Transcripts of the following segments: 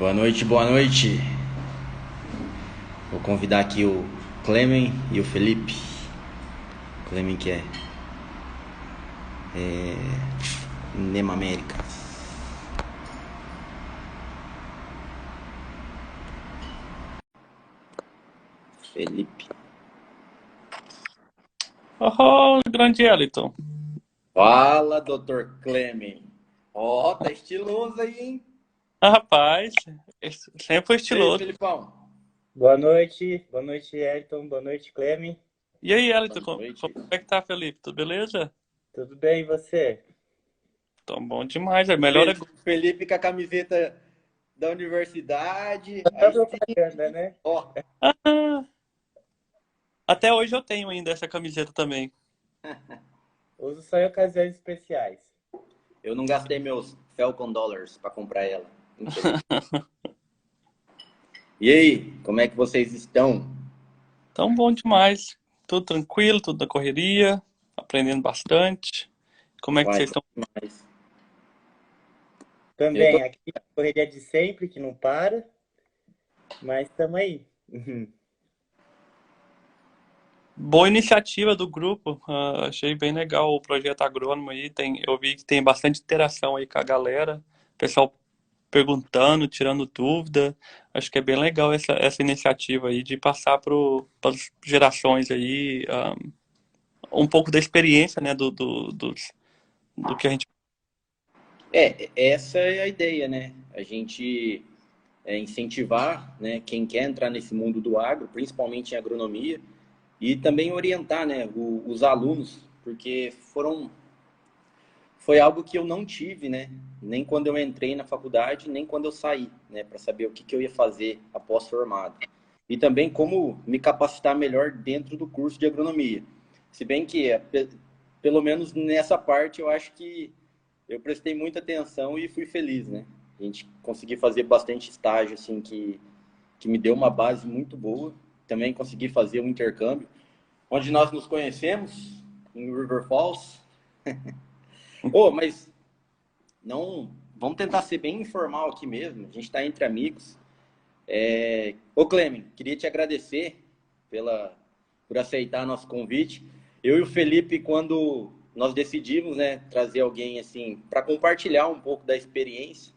Boa noite, boa noite. Vou convidar aqui o Clemen e o Felipe. O Clemen que é Nema América. Felipe. Oh, grande Eliton. Fala, Dr. Clemen. Ó, tá estiloso aí, hein? Rapaz, esse sempre foi E aí, estiloso. Felipão? Boa noite, Elton, boa noite, Clemen. E aí, Eliton, Boa como noite. é que tá, Felipe? Tudo beleza? Tudo bem, e você? Tão bom demais, é O melhor é... Felipe com a camiseta da universidade. A Aí sim, propaganda, né? ó. Ah, até hoje eu tenho ainda essa camiseta também. Uso só em ocasiões especiais. Eu não gastei meus Falcon Dollars pra comprar ela, infelizmente. E aí, como é que vocês estão? Tão bom demais. Tudo tranquilo, tudo na correria, aprendendo bastante. Como é que Uai, vocês bom estão? demais. Eu tô. Também, aqui a correria de sempre, que não para, mas estamos aí. Uhum. Boa iniciativa do grupo, achei bem legal o projeto agrônomo aí. Eu vi que tem bastante interação aí com a galera, pessoal perguntando, tirando dúvida. Acho que é bem legal essa iniciativa aí de passar para as gerações aí um pouco da experiência, né, do que a gente. Essa é a ideia, né? A gente incentivar, né, quem quer entrar nesse mundo do agro, principalmente em agronomia, e também orientar, né, os alunos, porque foi algo que eu não tive, né? Nem quando eu entrei na faculdade, nem quando eu saí, né? Para saber o que eu ia fazer após formado. E também como me capacitar melhor dentro do curso de agronomia. Se bem que, pelo menos nessa parte, eu acho que eu prestei muita atenção e fui feliz, né? A gente conseguiu fazer bastante estágio, assim, que me deu uma base muito boa. Também consegui fazer um intercâmbio, onde nós nos conhecemos, em River Falls. Oh, mas não, vamos tentar ser bem informal aqui mesmo. A gente está entre amigos. Ô Clemen, queria te agradecer por aceitar nosso convite. Eu e o Felipe, quando nós decidimos, né, trazer alguém assim para compartilhar um pouco da experiência,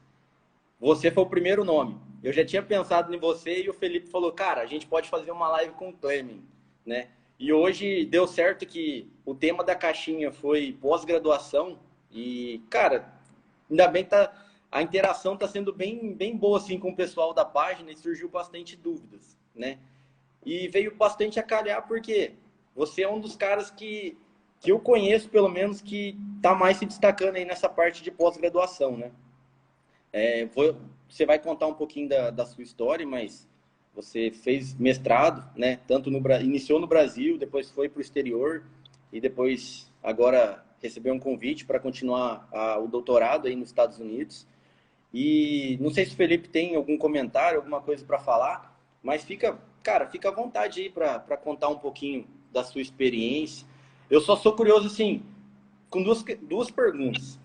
você foi o primeiro nome. Eu já tinha pensado em você e o Felipe falou, cara, a gente pode fazer uma live com o Clemen, né? E hoje deu certo que o tema da caixinha foi pós-graduação e, cara, ainda bem que a interação está sendo bem boa assim com o pessoal da página e surgiu bastante dúvidas, né? E veio bastante a calhar porque você é um dos caras que eu conheço, pelo menos, que está mais se destacando aí nessa parte de pós-graduação, né? Você vai contar um pouquinho da sua história, mas você fez mestrado, né? Iniciou no Brasil, depois foi para o exterior e depois agora recebeu um convite para continuar o doutorado aí nos Estados Unidos. E não sei se o Felipe tem algum comentário, alguma coisa para falar, mas fica à vontade aí para contar um pouquinho da sua experiência. Eu só sou curioso assim, com duas perguntas.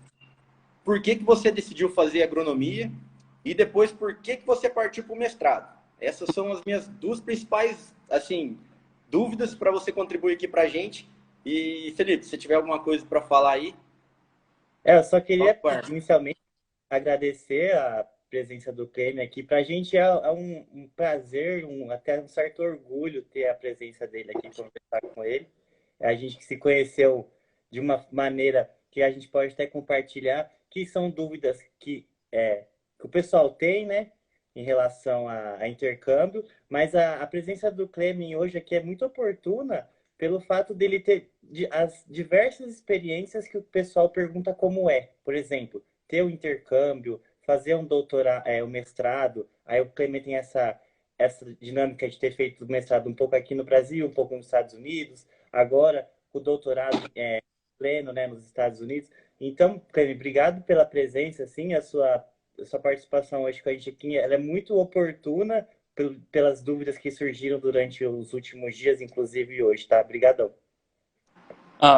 Por que você decidiu fazer agronomia? E depois, por que você partiu para o mestrado? Essas são as minhas duas principais, assim, dúvidas para você contribuir aqui para a gente. E, Felipe, se tiver alguma coisa para falar aí, Eu só fala, queria parça. inicialmente agradecer a presença do Clemen aqui. Para a gente é um prazer, até um certo orgulho ter a presença dele aqui, conversar com ele. A gente que se conheceu de uma maneira que a gente pode até compartilhar, que são dúvidas que o pessoal tem, né, em relação a intercâmbio, mas a presença do Clemen hoje aqui é muito oportuna pelo fato dele ter as diversas experiências que o pessoal pergunta como é. Por exemplo, ter o intercâmbio, fazer um doutorado, um mestrado, aí o Clemen tem essa dinâmica de ter feito o mestrado um pouco aqui no Brasil, um pouco nos Estados Unidos, agora o doutorado pleno, né, nos Estados Unidos. Então, Clemen, obrigado pela presença, assim, a sua participação hoje com a gente aqui, ela é muito oportuna pelas dúvidas que surgiram durante os últimos dias, inclusive hoje, tá? Obrigadão.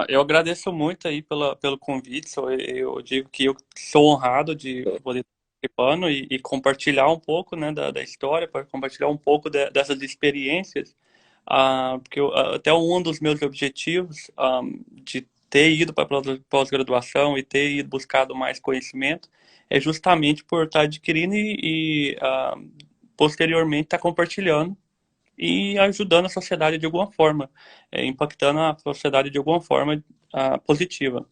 Eu agradeço muito aí pelo convite, eu digo que eu sou honrado de poder. participando e compartilhar um pouco, né, da história, para compartilhar um pouco dessas experiências, porque até um dos meus objetivos de ter ido para pós-graduação e ter ido buscado mais conhecimento é justamente por estar adquirindo e posteriormente estar compartilhando e ajudando a sociedade de alguma forma, impactando a sociedade de alguma forma positiva.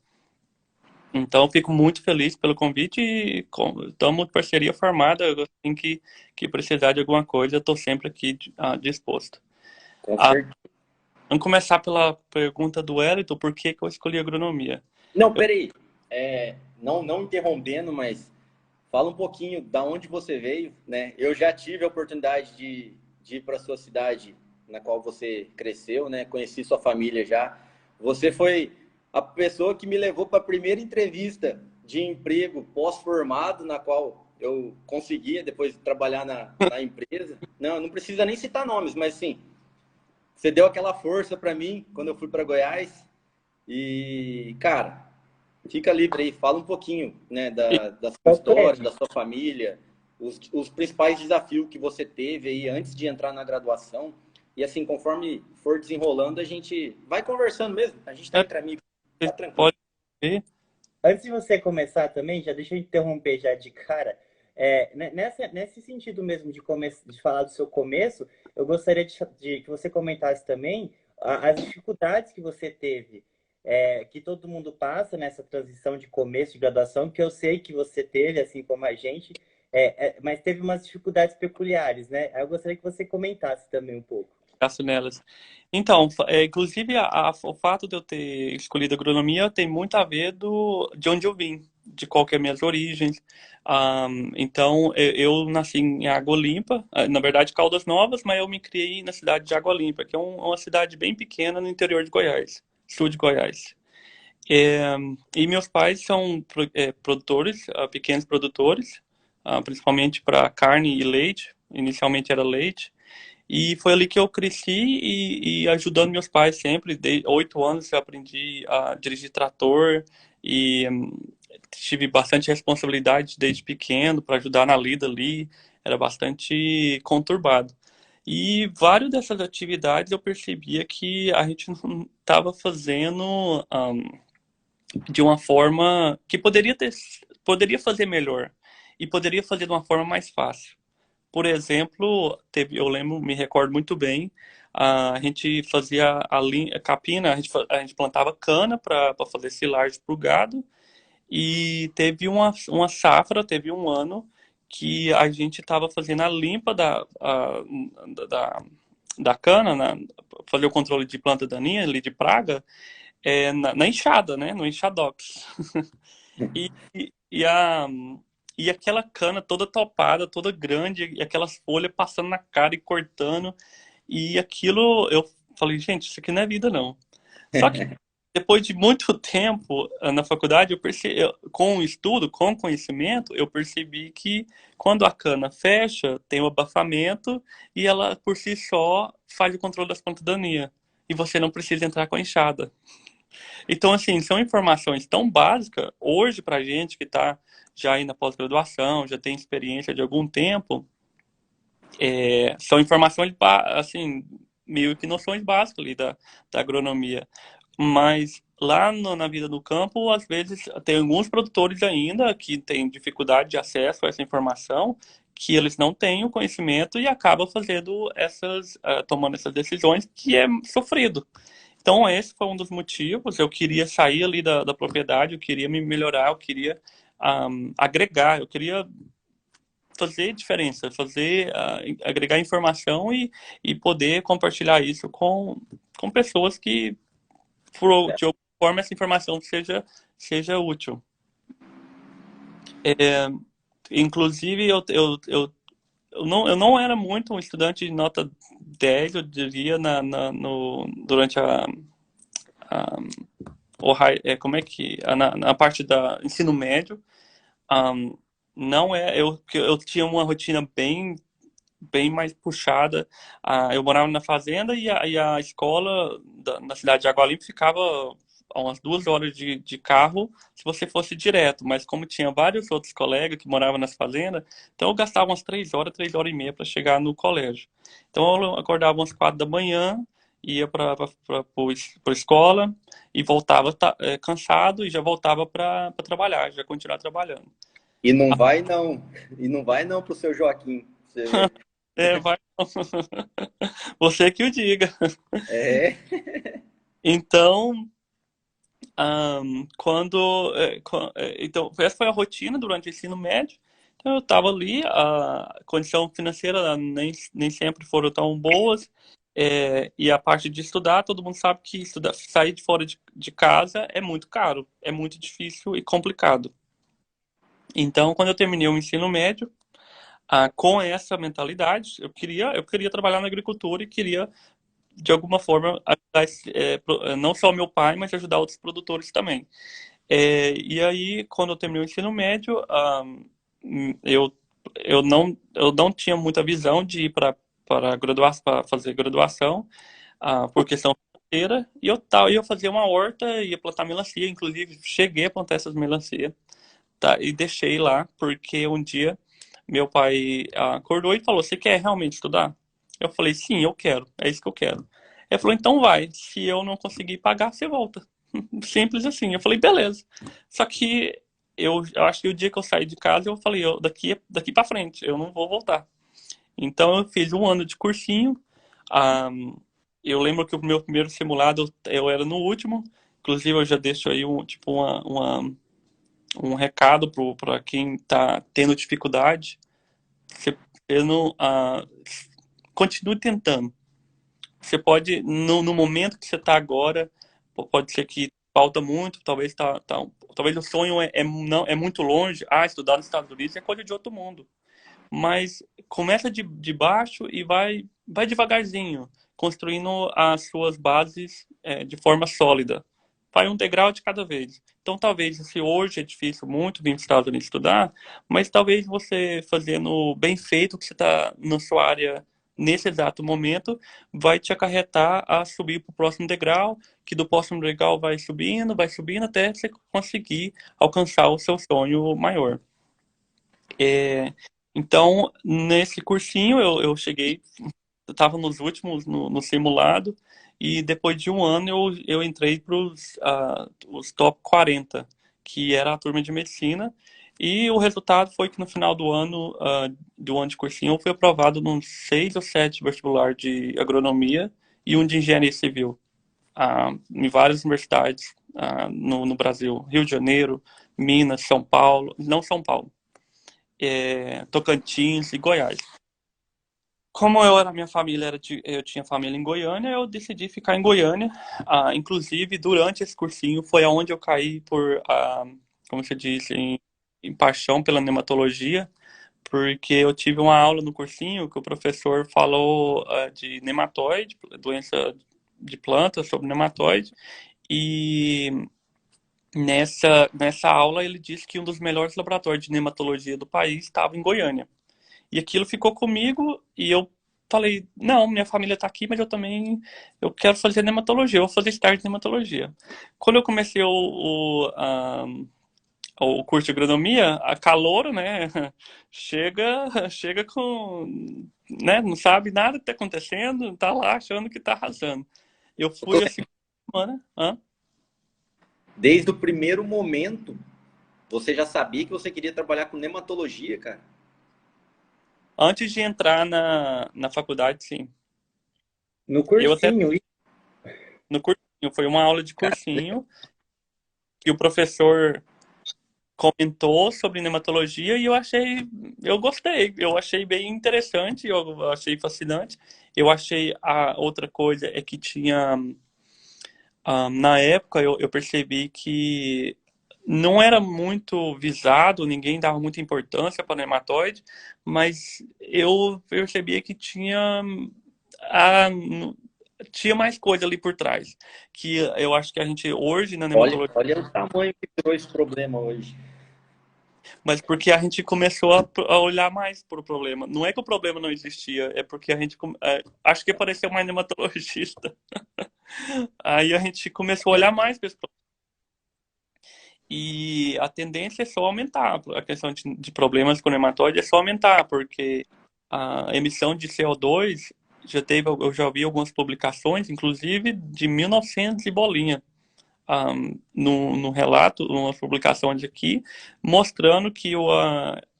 Então, eu fico muito feliz pelo convite e estamos de parceria formada. Assim que precisar de alguma coisa, eu estou sempre aqui disposto. Com Ah, certeza. vamos começar pela pergunta do Wellington, por que que eu escolhi agronomia? Não, peraí. Não interrompendo, mas fala um pouquinho da onde você veio, né? Eu já tive a oportunidade de ir para sua cidade, na qual você cresceu, né? Conheci sua família já. Você foi a pessoa que me levou para a primeira entrevista de emprego pós-formado, na qual eu conseguia depois trabalhar na empresa. Não, não precisa nem citar nomes, mas sim, você deu aquela força para mim quando eu fui para Goiás. E, cara, fica livre aí, fala um pouquinho, né, E, da sua história, da sua família, os principais desafios que você teve aí antes de entrar na graduação. E assim, conforme for desenrolando, a gente vai conversando mesmo. A gente está entre amigos, tá Vocês tranquilo. podem ver. Antes de você começar também, já deixa eu interromper já de cara. Nesse sentido mesmo de falar do seu começo, eu gostaria de que você comentasse também as dificuldades que você teve, que todo mundo passa nessa transição de começo de graduação, que eu sei que você teve, assim como a gente, mas teve umas dificuldades peculiares, né? Eu gostaria que você comentasse também um pouco. Gasto nelas. Então, inclusive o fato de eu ter escolhido agronomia tem muito a ver de onde eu vim, de qual que é minhas origens. Então, eu nasci em Água Limpa, na verdade Caldas Novas, mas eu me criei na cidade de Água Limpa, que é uma cidade bem pequena no interior de Goiás, sul de Goiás. É, e meus pais são produtores, pequenos produtores, principalmente para carne e leite. Inicialmente era leite. E foi ali que eu cresci e ajudando meus pais sempre. De 8 anos eu aprendi a dirigir trator e tive bastante responsabilidade desde pequeno para ajudar na lida ali. Era bastante conturbado. E várias dessas atividades eu percebia que a gente não estava fazendo de uma forma que poderia fazer melhor e poderia fazer de uma forma mais fácil. Por exemplo, eu lembro, me recordo muito bem, a gente fazia a capina, a gente plantava cana para fazer silagem para o gado e teve uma safra, teve um ano que a gente estava fazendo a limpa da, da cana, fazer o controle de planta daninha, ali de praga, na enxada, né, no enxadox. E, e, e a, e aquela cana toda topada, toda grande, e aquelas folhas passando na cara e cortando. E aquilo, eu falei, gente, isso aqui não é vida, não. Só que depois de muito tempo na faculdade, com o estudo, com o conhecimento, eu percebi que quando a cana fecha, tem o abafamento e ela, por si só, faz o controle das plantas daninhas. E você não precisa entrar com a enxada. Então, assim, são informações tão básicas hoje para gente que está já aí na pós-graduação, já tem experiência de algum tempo, são informações, assim, meio que noções básicas ali da agronomia. Mas lá na vida do campo, às vezes, tem alguns produtores ainda que têm dificuldade de acesso a essa informação, que eles não têm o conhecimento e acabam fazendo tomando essas decisões que é sofrido. Então, esse foi um dos motivos. Eu queria sair ali da propriedade, eu queria me melhorar, eu queria agregar, eu queria fazer diferença, agregar informação e poder compartilhar isso com pessoas que, de alguma forma, essa informação seja útil. Inclusive, eu não era muito um estudante de nota 10, eu diria, durante como é que na parte da ensino médio. Não é eu tinha uma rotina bem mais puxada. Eu morava na fazenda e a escola na cidade de Água Limpa ficava umas 2 horas de carro se você fosse direto, mas como tinha vários outros colegas que moravam nas fazendas, então eu gastava umas 3 horas e meia para chegar no colégio. Então eu acordava umas 4 da manhã, ia para a escola e voltava cansado e já voltava para trabalhar, já continuar trabalhando. E não vai não. E não vai não pro seu Joaquim. Você vê. Vai. Você que o diga. É. Então, então, essa foi a rotina durante o ensino médio. Então, eu estava ali, a condição financeira nem sempre foram tão boas, e a parte de estudar, todo mundo sabe que sair de fora de casa é muito caro, é muito difícil e complicado. Então, quando eu terminei o ensino médio, com essa mentalidade, eu queria trabalhar na agricultura e queria de alguma forma ajudar não só meu pai, mas ajudar outros produtores também. E aí, quando eu terminei o ensino médio, eu, eu não tinha muita visão de ir para fazer graduação, por questão financeira, e eu ia fazer uma horta, ia plantar melancia, inclusive cheguei a plantar essas melancias, tá, e deixei lá, porque um dia meu pai acordou e falou: "Você quer realmente estudar?" Eu falei: "Sim, eu quero, é isso que eu quero." Ele falou: "Então vai, se eu não conseguir pagar, você volta." Simples assim. Eu falei: "Beleza." Só que eu acho que o dia que eu saí de casa, eu falei: daqui para frente, eu não vou voltar." Então eu fiz um ano de cursinho. ah, eu lembro que o meu primeiro simulado eu era no último. Inclusive eu já deixo aí tipo um recado para quem está tendo dificuldade. Você não, continue tentando. Você pode, no momento que você está agora, pode ser que falta muito, talvez o sonho não, é muito longe. Estudar nos Estados Unidos é coisa de outro mundo. Mas começa de baixo e vai devagarzinho, construindo as suas bases de forma sólida. Vai um degrau de cada vez. Então, talvez, se hoje é difícil muito vir para os Estados Unidos estudar, mas talvez você fazendo bem feito o que você está na sua área nesse exato momento, vai te acarretar a subir para o próximo degrau, que do próximo degrau vai subindo até você conseguir alcançar o seu sonho maior. Então, nesse cursinho, eu cheguei, eu estava nos últimos, no simulado, e depois de um ano eu entrei para os top 40, que era a turma de medicina, e o resultado foi que no final do ano de cursinho, eu fui aprovado nos 6 ou 7 vestibular de agronomia e um de engenharia civil, em várias universidades no Brasil, Rio de Janeiro, Minas, São Paulo, não São Paulo, Tocantins e Goiás. Como minha família eu tinha família em Goiânia, eu decidi ficar em Goiânia. Inclusive, durante esse cursinho foi aonde eu caí como você disse, em paixão pela nematologia, porque eu tive uma aula no cursinho que o professor falou de nematóide, doença de planta, sobre nematóide, e nessa aula ele disse que um dos melhores laboratórios de nematologia do país estava em Goiânia. E aquilo ficou comigo e eu falei: "Não, minha família está aqui, mas eu quero fazer nematologia, eu vou fazer estágio de nematologia." Quando eu comecei o curso de agronomia, a calouro, né, chega com, né, não sabe nada que está acontecendo, está lá achando que está arrasando. Eu fui a segunda semana. Desde o primeiro momento, você já sabia que você queria trabalhar com nematologia, cara? Antes de entrar na faculdade, sim. No Eu até cursinho, no cursinho, foi uma aula de cursinho que o professor comentou sobre nematologia e eu gostei, eu achei bem interessante, eu achei fascinante. Eu achei a outra coisa é que tinha, na época eu percebi que não era muito visado, ninguém dava muita importância para nematóide, mas eu percebia que a, tinha mais coisa ali por trás. Que eu acho que a gente hoje na nematologia, Olha o tamanho que virou esse problema hoje. mas porque a gente começou a olhar mais para o problema. Não é que o problema não existia, é porque a gente acho que apareceu mais nematologista. Aí a gente começou a olhar mais para esse problema. e a tendência é só aumentar. A questão de problemas com nematóide é só aumentar, porque a emissão de CO2 eu já vi algumas publicações, inclusive de 1900 e bolinha, no relato, umas publicações aqui, mostrando que o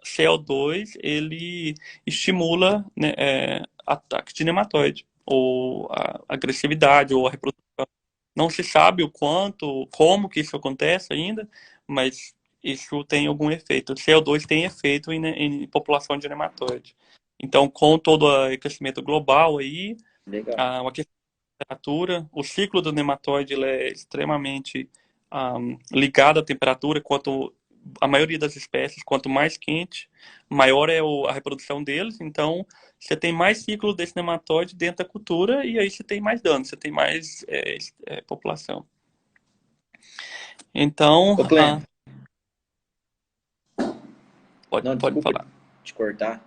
CO2 ele estimula, né, ataque de nematóide, ou a agressividade, ou a reprodução. Não se sabe o quanto, como que isso acontece ainda, mas isso tem algum efeito. O CO2 tem efeito em população de nematóide. Então, com todo o aquecimento global aí, Legal. o aquecimento da temperatura, o ciclo do nematóide ele é extremamente ligado à temperatura. Quanto a maioria das espécies, quanto mais quente, maior é a reprodução deles. Então, você tem mais ciclo desse nematóide dentro da cultura e aí você tem mais dano, você tem mais população. Então, Ô, Clem, não, pode desculpa falar. te cortar,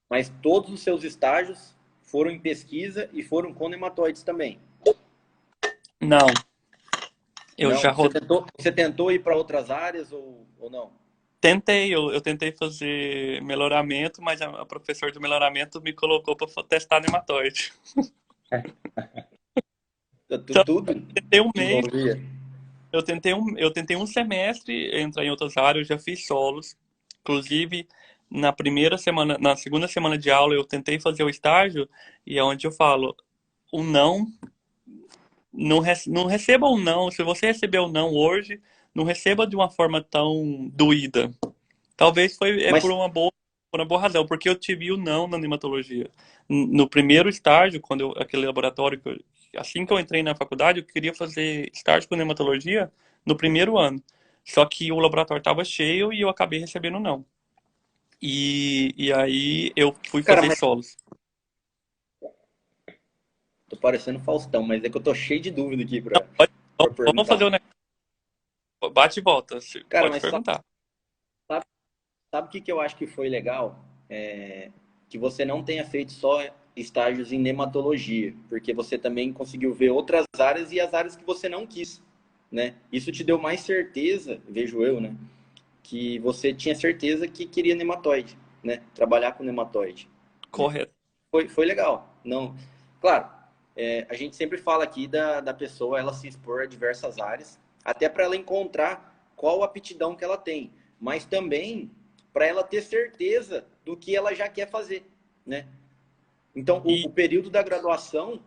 mas todos os seus estágios foram em pesquisa e foram com nematóides também. Não, eu Não? já Você tentou ir para outras áreas ou não? tentei, eu tentei fazer melhoramento, mas a professora de melhoramento me colocou para testar nematóide. Então, Tudo eu tentei um que mês, envolvia. eu tentei um semestre entrar em outras áreas, eu já fiz solos. Inclusive, na primeira semana, na segunda semana de aula, eu tentei fazer o estágio e é onde eu falo, o não, não receba o não. Se você receber o não hoje, não receba de uma forma tão doída. Talvez Mas, por uma boa razão, porque eu tive o não na nematologia. No primeiro estágio, aquele laboratório assim que eu entrei na faculdade, eu queria fazer estágio com nematologia no primeiro ano. Só que o laboratório estava cheio e eu acabei recebendo não. E aí eu fui cara, fazer solos. tô parecendo Faustão, mas é que eu tô cheio de dúvida aqui Não, pra vamos fazer perguntar. o negócio. Bate e volta. Cara, Pode mas perguntar. sabe, sabe o que que eu acho que foi legal? Que você não tenha feito só estágios em nematologia, porque você também conseguiu ver outras áreas e as áreas que você não quis, né? Isso te deu mais certeza, vejo eu, né? Que você tinha certeza que queria nematóide, né? Trabalhar com nematóide, né? Correto. Foi legal. Não, claro, a gente sempre fala aqui da pessoa ela se expor a diversas áreas, até para ela encontrar qual aptidão que ela tem, mas também para ela ter certeza do que ela já quer fazer, né? Então, E o período da graduação,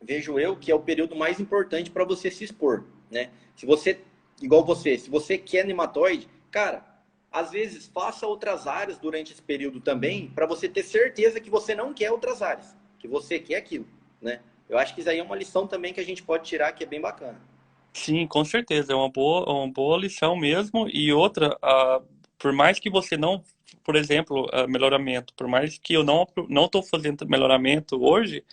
vejo eu, que é o período mais importante para você se expor, né? Se você, igual você, se você quer nematóide, cara, às vezes faça outras áreas durante esse período também, para você ter certeza que você não quer outras áreas, que você quer aquilo, né? Eu acho que isso aí é uma lição também que a gente pode tirar que é bem bacana. sim, com certeza, é uma boa lição mesmo. E outra, por mais que você não, por exemplo, melhoramento, por mais que eu não estou fazendo melhoramento hoje,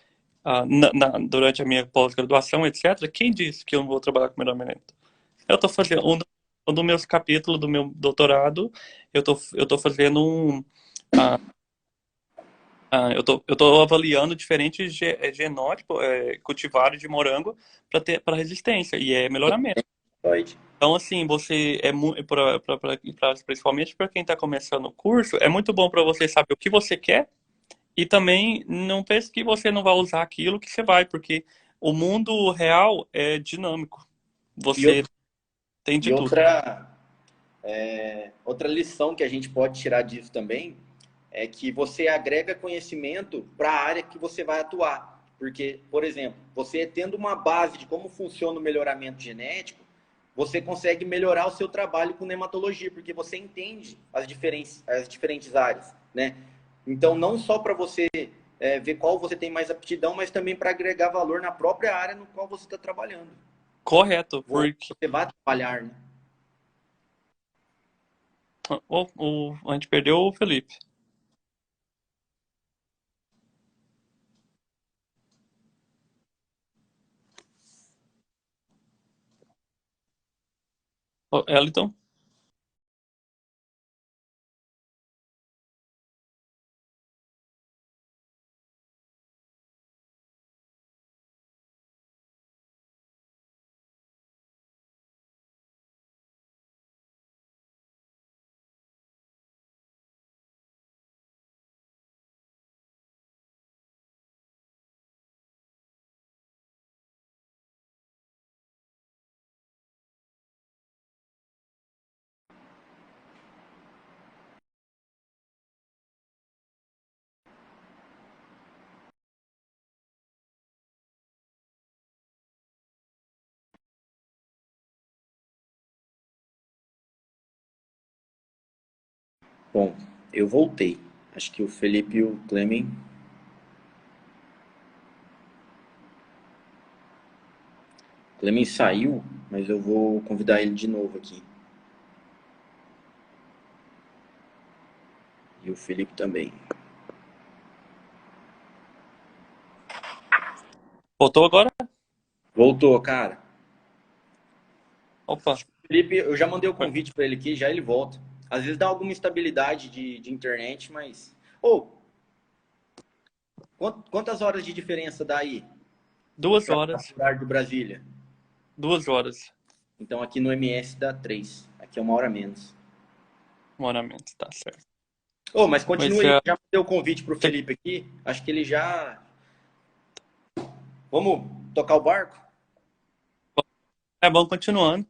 durante a minha pós-graduação, etc., quem disse que eu não vou trabalhar com melhoramento? Eu estou fazendo um dos meus capítulos do meu doutorado, eu tô fazendo eu tô avaliando diferentes genótipos, cultivares de morango para resistência, e é melhoramento. Nematóide. Então, assim, você principalmente para quem está começando o curso, é muito bom para você saber o que você quer e também não pense que você não vai usar aquilo que você vai, porque o mundo real é dinâmico. E, Você outra, tem e de tudo. outra lição que a gente pode tirar disso também é que você agrega conhecimento para a área que você vai atuar. Porque, por exemplo, você tendo uma base de como funciona o melhoramento genético, você consegue melhorar o seu trabalho com nematologia, porque você entende as diferentes áreas, né? Então, não só para você ver qual você tem mais aptidão, mas também para agregar valor na própria área no qual você está trabalhando. Correto, porque Você vai trabalhar, né? a gente perdeu o Felipe. Eliton? Bom, eu voltei. Acho que o Felipe e o Clemen. O Clemen saiu, mas eu vou convidar ele de novo aqui. E o Felipe também. Voltou agora? Voltou, cara. Opa. Felipe, eu já mandei o convite para ele aqui, já ele volta. Às vezes dá alguma instabilidade de internet, mas. Ô, quantas horas de diferença dá aí 2 horas. para o horário do Brasília? 2 horas. Então aqui no MS dá 3. Aqui é 1 hora menos. Moramente, tá certo. Ô, mas Mas continua aí, já mandei o convite pro Felipe aqui. Acho que ele já. Vamos tocar o barco? é bom continuando.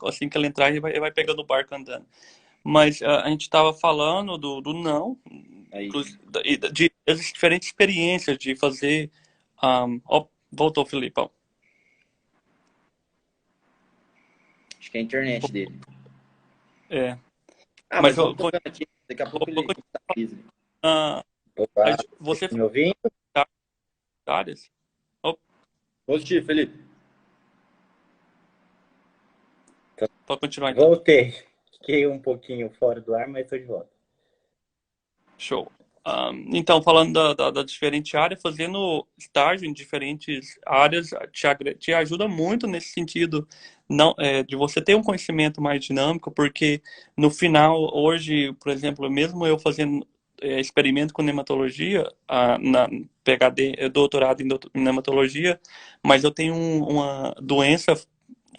Assim que ela entrar, ele vai pegando o barco andando. Mas a gente estava falando do não, Aí. das diferentes experiências de fazer. Voltou, Felipe. Acho que é a internet dele. É, Ah, mas mas vamos tocando aqui. Daqui a pouco vou ele continuar. avisa. Opa, Você me ouvindo? faz áreas? Positivo, Felipe. Pode continuar então. Voltei. Fiquei um pouquinho fora do ar, mas estou de volta. Show. Então, falando da diferente área, fazendo estágio em diferentes áreas te ajuda muito nesse sentido não, de você ter um conhecimento mais dinâmico, porque no final, hoje, por exemplo, mesmo eu fazendo experimento com nematologia, na PhD, doutorado em nematologia, mas eu tenho uma doença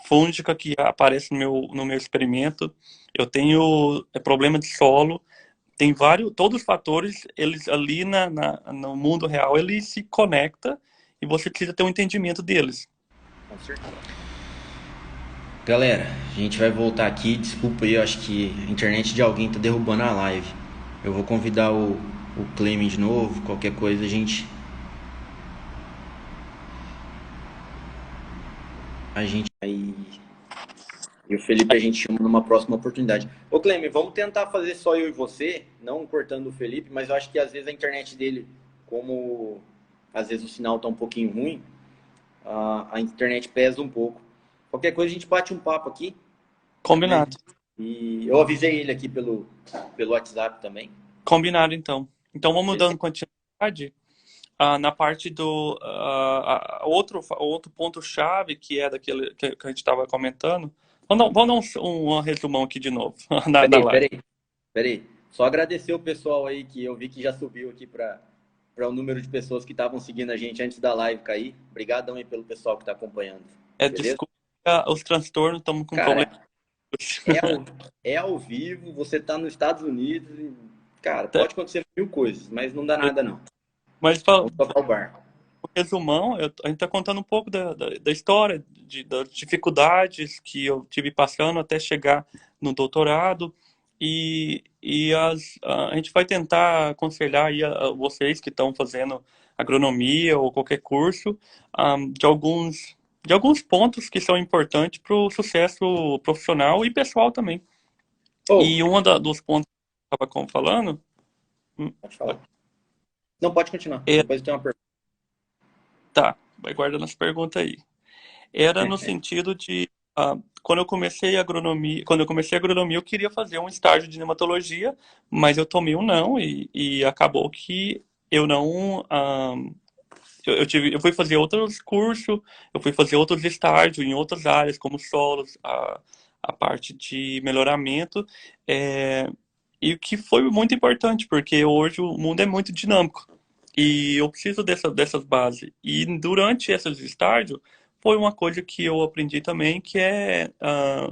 fúngica que aparece no meu experimento, eu tenho problema de solo, tem vários, todos os fatores, eles ali no mundo real, eles se conectam e você precisa ter um entendimento deles. Com certeza. Galera, a gente vai voltar aqui. Desculpa aí, eu acho que a internet de alguém tá derrubando a live. Eu vou convidar o Clemen de novo. Qualquer coisa a gente. Aí. E o Felipe a gente chama numa próxima oportunidade. Ô Clemen, vamos tentar fazer só eu e você, não cortando o Felipe, mas eu acho que às vezes a internet dele, como às vezes o sinal tá um pouquinho ruim, a internet pesa um pouco. Qualquer coisa a gente bate um papo aqui, né? Combinado. E eu avisei ele aqui pelo WhatsApp também. Combinado, então. Então, vamos Beleza? dando continuidade. Na parte do outro ponto-chave, que é daquele que a gente estava comentando. Vamos dar um resumão aqui de novo, na Peraí, live. peraí, peraí. Só agradecer o pessoal aí que eu vi que já subiu aqui para o número de pessoas que estavam seguindo a gente antes da live cair. Obrigadão aí pelo pessoal que está acompanhando. Beleza? Desculpa os transtornos, estamos com problemas. Cara, é ao, é ao vivo, você tá nos Estados Unidos. Cara, pode acontecer mil coisas, mas não dá nada não. Mas Vamos tocar o barco. resumão, a gente está contando um pouco da história, das dificuldades que eu tive passando até chegar no doutorado. A gente vai tentar aconselhar aí a vocês que estão fazendo agronomia ou qualquer curso, de alguns pontos que são importantes para o sucesso profissional e pessoal também. Oh, E dos pontos que eu estava falando pode falar. Não, pode continuar. é, Depois tem uma pergunta. tá, vai guardando as perguntas aí. Era no sentido de quando eu comecei agronomia, eu queria fazer um estágio de nematologia, mas eu tomei um não e acabou que eu não eu fui fazer outros cursos, eu fui fazer outros estágios em outras áreas, como solos, a parte de melhoramento, é, e o que foi muito importante, porque hoje o mundo é muito dinâmico. E eu preciso dessas bases. E durante esses estágios, foi uma coisa que eu aprendi também, que é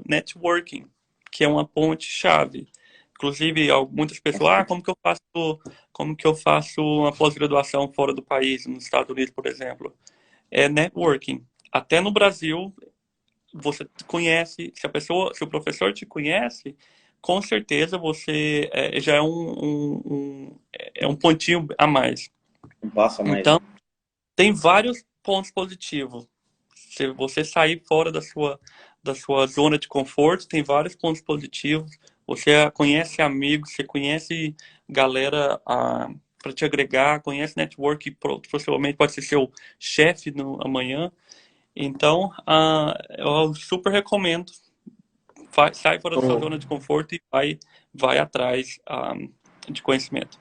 networking, que é uma ponte-chave. Inclusive, muitas pessoas, como que eu faço uma pós-graduação fora do país, nos Estados Unidos, por exemplo? É networking. Até no Brasil, você conhece, se o professor te conhece, com certeza você já é um pontinho a mais. Um passo a mais, Então, né? tem vários pontos positivos. Se você sair fora da sua zona de conforto, tem vários pontos positivos. Você conhece amigos, você conhece galera para te agregar, conhece network, possivelmente pode ser seu chefe no amanhã. Então, eu super recomendo. Sai fora da sua Ô, zona de conforto e vai atrás de conhecimento.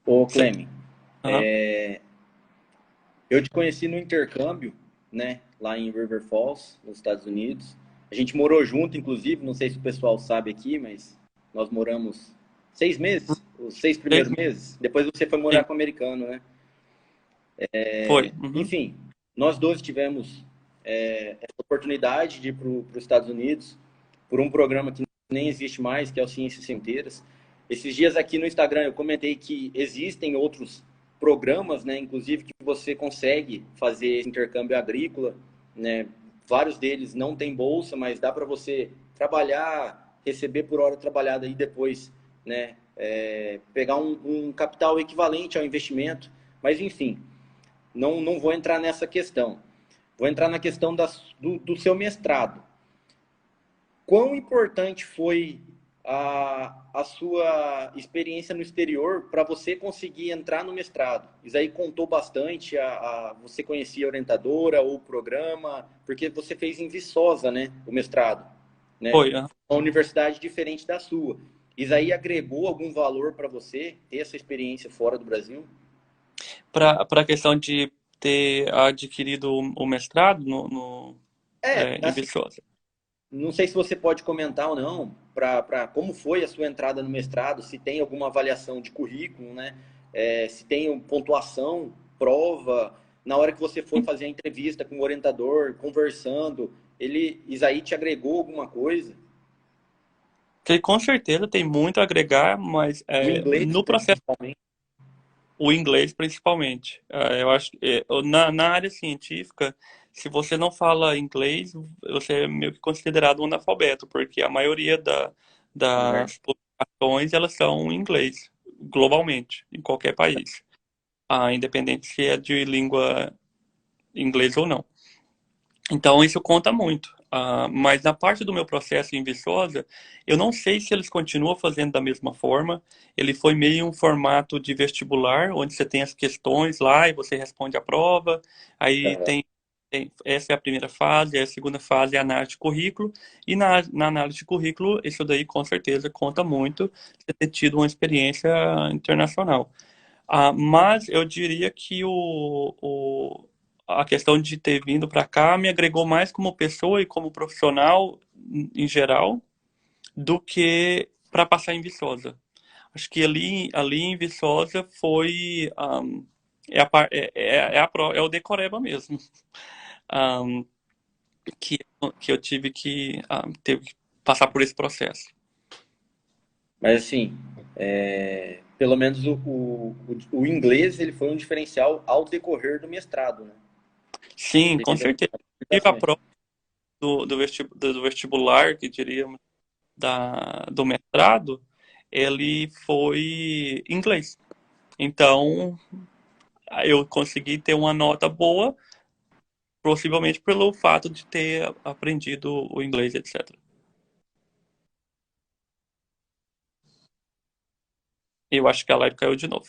ô Você, Cleme, aham. eu te conheci no intercâmbio, né, lá em River Falls, nos Estados Unidos. A gente morou junto, inclusive, não sei se o pessoal sabe aqui, mas nós moramos 6 meses, os 6 primeiros meses. Depois você foi morar Sim, com o americano, né? foi. Uhum. Enfim, nós dois tivemos essa oportunidade de ir para os Estados Unidos por um programa que nem existe mais, que é o Ciências Sem Fronteiras. Esses dias aqui no Instagram eu comentei que existem outros programas, né, inclusive que você consegue fazer esse intercâmbio agrícola, né? Vários deles não têm bolsa, mas dá para você trabalhar, receber por hora trabalhada e depois, né, pegar um capital equivalente ao investimento. Mas enfim, não vou entrar nessa questão. Vou entrar na questão do seu mestrado. Quão importante foi a sua experiência no exterior para você conseguir entrar no mestrado? Isso aí contou bastante? Você conhecia a orientadora ou o programa? Porque você fez em Viçosa, né, o mestrado, né? Foi. Aham. Uma universidade diferente da sua. Isso aí agregou algum valor para você ter essa experiência fora do Brasil? Para a questão de ter adquirido o mestrado em Assim, Viçosa. não sei se você pode comentar ou não, para como foi a sua entrada no mestrado, se tem alguma avaliação de currículo, né? Se tem pontuação, prova, na hora que você foi fazer a entrevista com o orientador, conversando, isso aí te agregou alguma coisa? Que com certeza tem muito a agregar, mas O inglês, no processo, principalmente. o inglês principalmente. Eu acho que na área científica, se você não fala inglês, você é meio que considerado um analfabeto, porque a maioria É verdade. das publicações elas são em inglês, globalmente, em qualquer país, independente se é de língua inglesa ou não. Então, isso conta muito. Mas na parte do meu processo em Viçosa, eu não sei se eles continuam fazendo da mesma forma. Ele foi meio um formato de vestibular, onde você tem as questões lá e você responde a prova. Aí essa é a primeira fase, a segunda fase é a análise de currículo. E na análise de currículo, isso daí com certeza conta muito você ter tido uma experiência internacional. Mas eu diria que a questão de ter vindo para cá me agregou mais como pessoa e como profissional em geral do que para passar em Viçosa. Acho que ali em Viçosa foi é o decoreba mesmo, um, que, que eu tive teve que passar por esse processo. Mas assim, pelo menos o inglês ele foi um diferencial ao decorrer do mestrado, né? Sim, com Devido às certeza. Tive a aplicações. prova do vestibular, que diríamos, do mestrado, ele foi em inglês. Então, eu consegui ter uma nota boa, possivelmente pelo fato de ter aprendido o inglês, etc. Eu acho que a live caiu de novo.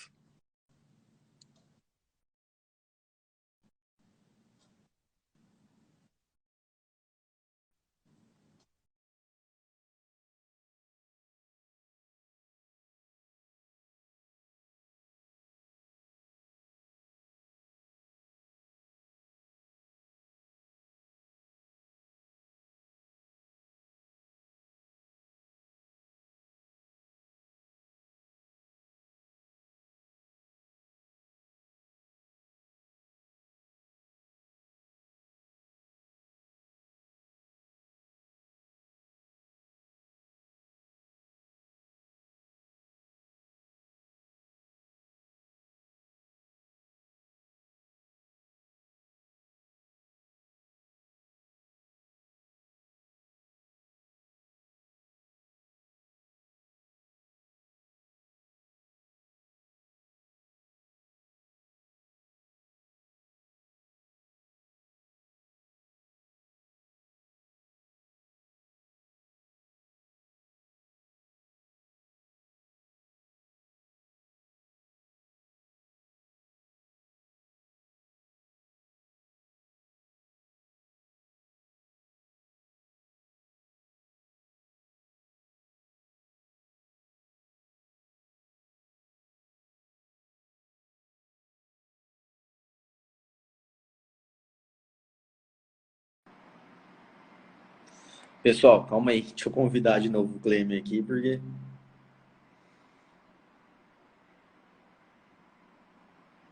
Pessoal, calma aí. Deixa eu convidar de novo o Clêmio aqui, porque...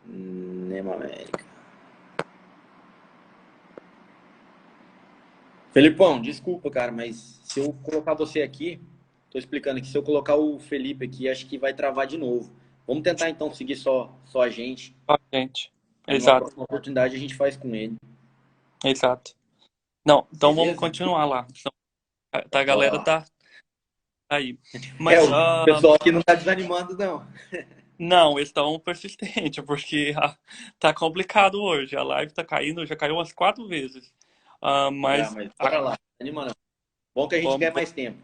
Nema América. Felipão, desculpa, cara, mas se eu colocar você aqui, tô explicando aqui, se eu colocar o Felipe aqui, acho que vai travar de novo. Vamos tentar então seguir só a gente. Tá, gente. Aí numa Exato, próxima oportunidade a gente faz com ele. exato. Não, então vamos Beleza? continuar lá. Então, a galera Ó. tá aí. É, Mas, o pessoal aqui não tá desanimando, não. não, eles estão persistentes, porque tá complicado hoje. A live tá caindo, já caiu umas 4 vezes. Já, Mas mas bora lá. Anima não. Bom que a gente vamos, quer mais tempo.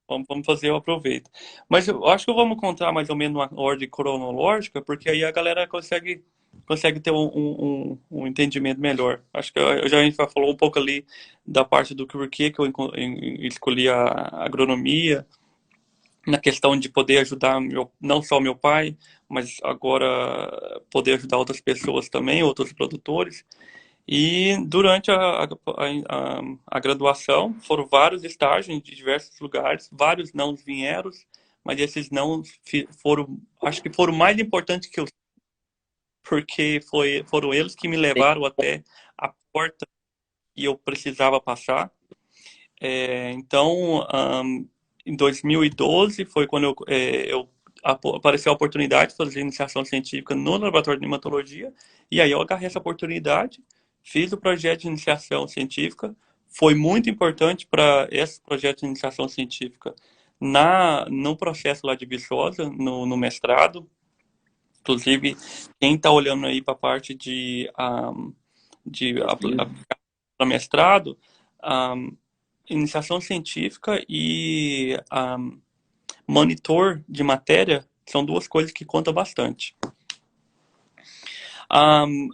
vamos fazer o aproveito. Mas eu acho que vamos encontrar mais ou menos uma ordem cronológica, porque aí a galera consegue ter um entendimento melhor. Acho que a gente já falou um pouco ali da parte do porquê que eu escolhi a agronomia, na questão de poder ajudar não só meu pai, mas agora poder ajudar outras pessoas também, outros produtores. E durante a graduação foram vários estágios de diversos lugares, vários não vieram, mas esses não foram, acho que foram mais importantes que eu, porque foram eles que me levaram até a porta que eu precisava passar. Então, em 2012 foi quando apareceu a oportunidade de fazer iniciação científica no laboratório de nematologia, e aí eu agarrei essa oportunidade, fiz o projeto de iniciação científica, foi muito importante para esse projeto de iniciação científica no processo lá de Viçosa, no mestrado. Inclusive, quem está olhando aí para a parte de Pesquisa. mestrado, iniciação científica e monitor de matéria são duas coisas que contam bastante.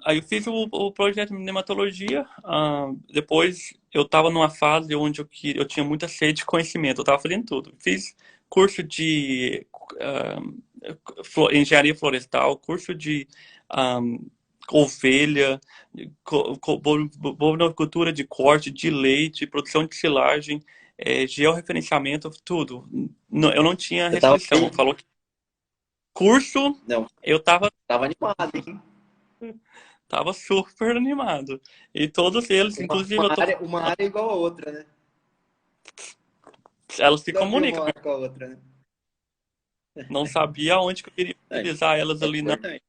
Aí eu fiz o projeto de nematologia. Depois eu estava numa fase onde eu tinha muita sede de conhecimento. Eu estava fazendo tudo. Fiz curso de engenharia florestal, curso de ovelha, bovinocultura de corte, de leite, produção de silagem, georreferenciamento, tudo. Eu não tinha Você tava restrição. bem? Falou que curso, Não, eu tava animado, hein? tava super animado. E todos eles, inclusive, Uma área igual a outra, né? elas se Nunca vi comunicam. uma área com a outra, né? Não sabia onde que eu queria utilizar elas É ali, não. importante.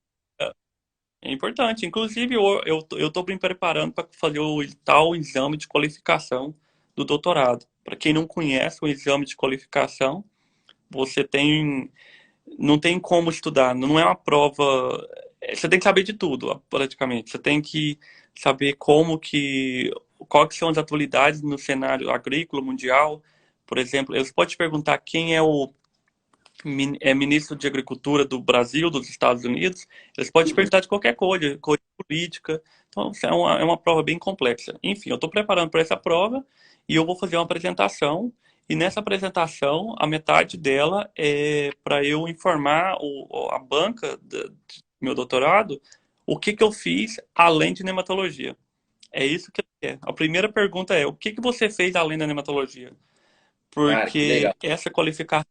É importante. Inclusive, eu estou me preparando para fazer o tal exame de qualificação do doutorado. Para quem não conhece o exame de qualificação, você não tem como estudar. Não é uma prova. Você tem que saber de tudo, praticamente. Você tem que saber quais são as atualidades no cenário agrícola mundial. Por exemplo, eles podem te perguntar quem é o ministro de Agricultura do Brasil, dos Estados Unidos. Eles podem te perguntar de qualquer coisa política. Então, é uma prova bem complexa. Enfim, eu estou preparando para essa prova e eu vou fazer uma apresentação. E nessa apresentação, a metade dela é para eu informar a banca do meu doutorado o que eu fiz além de nematologia. É isso que é. A primeira pergunta é: o que você fez além da nematologia? Cara, que legal. Porque essa qualificação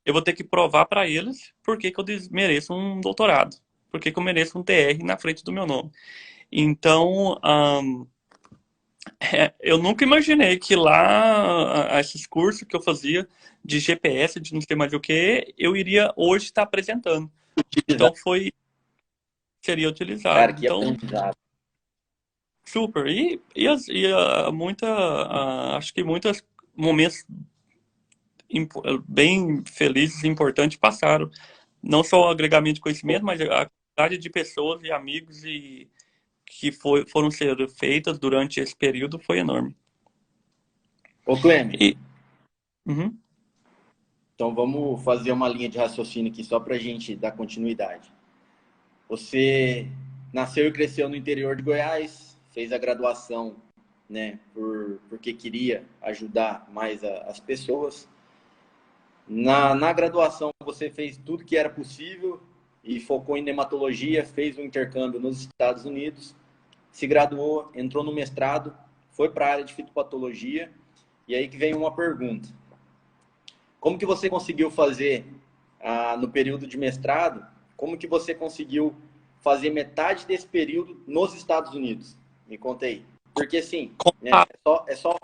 eu vou ter que provar para eles por que que eu mereço um doutorado, por que que eu mereço um TR na frente do meu nome. Então, eu nunca imaginei que lá, esses cursos que eu fazia de GPS, de não sei mais o que, eu iria hoje estar apresentando. Então, seria utilizado. Cara, que Então, aprendizado. super. Acho que muitos momentos bem felizes e importantes passaram. Não só o agregamento de conhecimento, mas a quantidade de pessoas e amigos que foram ser feitas durante esse período foi enorme. Ô, Cleme, E, uhum, então vamos fazer uma linha de raciocínio aqui só pra gente dar continuidade. Você nasceu e cresceu no interior de Goiás, fez a graduação, né, porque queria ajudar mais as pessoas. Na graduação, você fez tudo que era possível e focou em nematologia, fez um intercâmbio nos Estados Unidos, se graduou, entrou no mestrado, foi para a área de fitopatologia E aí que vem uma pergunta. Como que você conseguiu fazer no período de mestrado? Como que você conseguiu fazer metade desse período nos Estados Unidos? Me conta aí. Porque assim, né, Contato.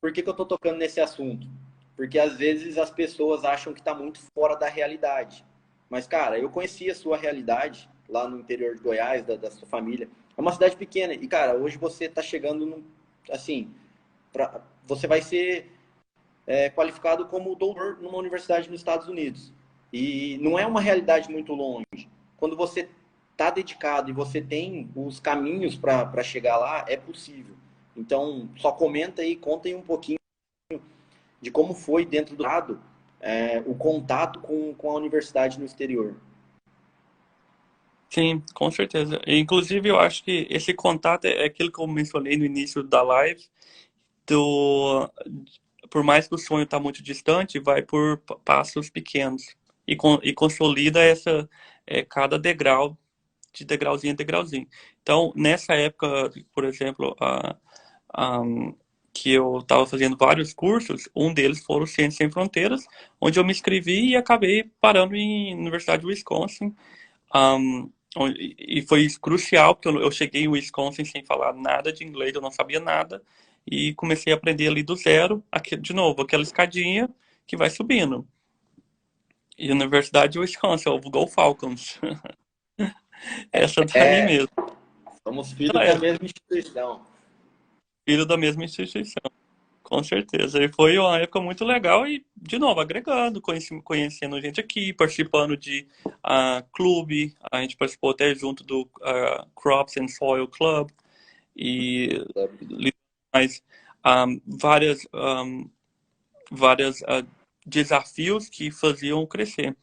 por que que eu estou tocando nesse assunto? Porque às vezes as pessoas acham que está muito fora da realidade. Mas, cara, eu conheci a sua realidade lá no interior de Goiás, da sua família. É uma cidade pequena. E, cara, hoje você está chegando, assim, você vai ser qualificado como doutor numa universidade nos Estados Unidos. E não é uma realidade muito longe. Quando você está dedicado e você tem os caminhos para chegar lá, é possível. Então, só comenta aí, conta aí um pouquinho de como foi dentro do lado o contato com a universidade no exterior. Sim, com certeza. E, inclusive, eu acho que esse contato é aquilo que eu mencionei no início da live, do, por mais que o sonho está muito distante, vai por passos pequenos e consolida cada degrau, de degrauzinho a degrauzinho. Então, nessa época, por exemplo, a, que eu estava fazendo vários cursos, um deles foram Ciências Sem Fronteiras, onde eu me inscrevi e acabei parando em Universidade de Wisconsin. Um, e foi crucial, porque eu cheguei em Wisconsin sem falar nada de inglês, eu não sabia nada, e comecei a aprender ali do zero, aqui, de novo, aquela escadinha que vai subindo. E Universidade de Wisconsin, o Go Falcons. Essa daí É, mesmo. somos filhos Ah, da é, mesma instituição. filho da mesma instituição, com certeza. E foi uma época muito legal e, de novo, agregando, conhecendo gente aqui, participando de clube, a gente participou até junto do Crops and Soil Club, e mais várias desafios que faziam crescer.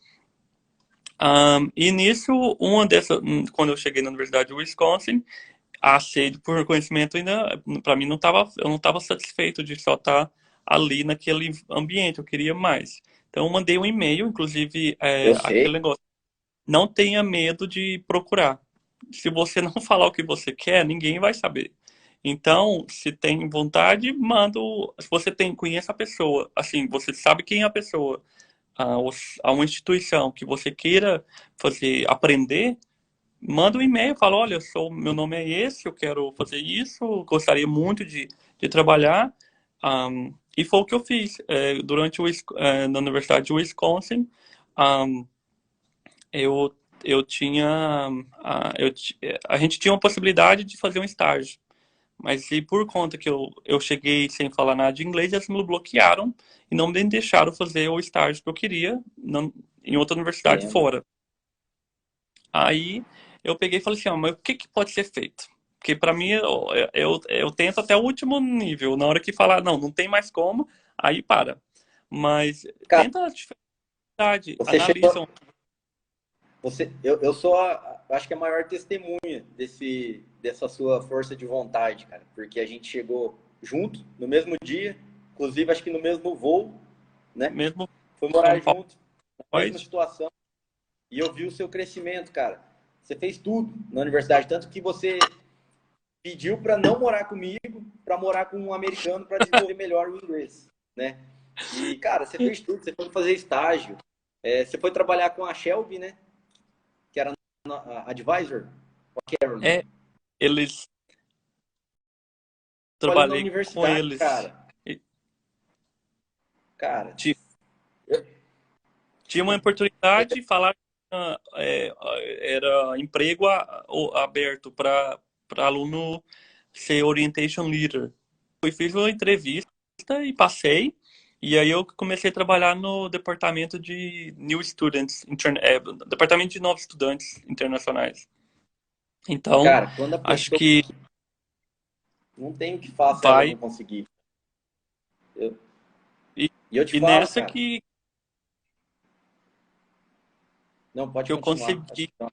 E nisso, quando eu cheguei na Universidade de Wisconsin, a sede por conhecimento ainda, para mim, eu não estava satisfeito de só estar ali naquele ambiente, eu queria mais. Então, eu mandei um e-mail, inclusive, Eu sei. aquele negócio, não tenha medo de procurar. Se você não falar o que você quer, ninguém vai saber. Então, se tem vontade, se você conhece a pessoa, assim, você sabe quem é a pessoa, a uma instituição que você queira aprender, manda um e-mail, fala, olha, meu nome é esse, eu quero fazer isso, gostaria muito de trabalhar. E foi o que eu fiz. Na Universidade de Wisconsin, um, eu, eu tinha, a gente tinha uma possibilidade de fazer um estágio. Mas e por conta que eu cheguei sem falar nada de inglês, eles me bloquearam e não me deixaram fazer o estágio que eu queria em outra universidade Entendo. fora. Aí eu peguei e falei assim, mas o que que pode ser feito? Porque para mim, eu tento até o último nível. Na hora que falar, não tem mais como, aí para. Mas Cara, tenta a dificuldade, você analisa. chegou. Eu sou, acho que a maior testemunha dessa sua força de vontade, cara. Porque a gente chegou junto, no mesmo dia, inclusive acho que no mesmo voo, né? Mesmo Foi morar com junto, na mesma PowerPoint. situação. E eu vi o seu crescimento, cara. Você fez tudo na universidade, tanto que você pediu para não morar comigo, para morar com um americano para desenvolver melhor o inglês, né? E, cara, você fez tudo. Você foi fazer estágio. Você foi trabalhar com a Shelby, né? Que era a advisor, a Carolyn. É, eles Trabalhou na trabalhei com universidade, eles. cara. E Cara, ti- eu, Tinha uma desculpa. oportunidade de falar que era emprego aberto para aluno ser orientation leader. Eu fiz uma entrevista e passei. E aí eu comecei a trabalhar no departamento de New Students, departamento de novos estudantes internacionais. Então, Cara, quando a acho pessoa que não tem o que faça ela vai. não conseguir. Eu, E, e eu te e falo, nessa cara. Não, pode que eu continuar. Acho consegui que não.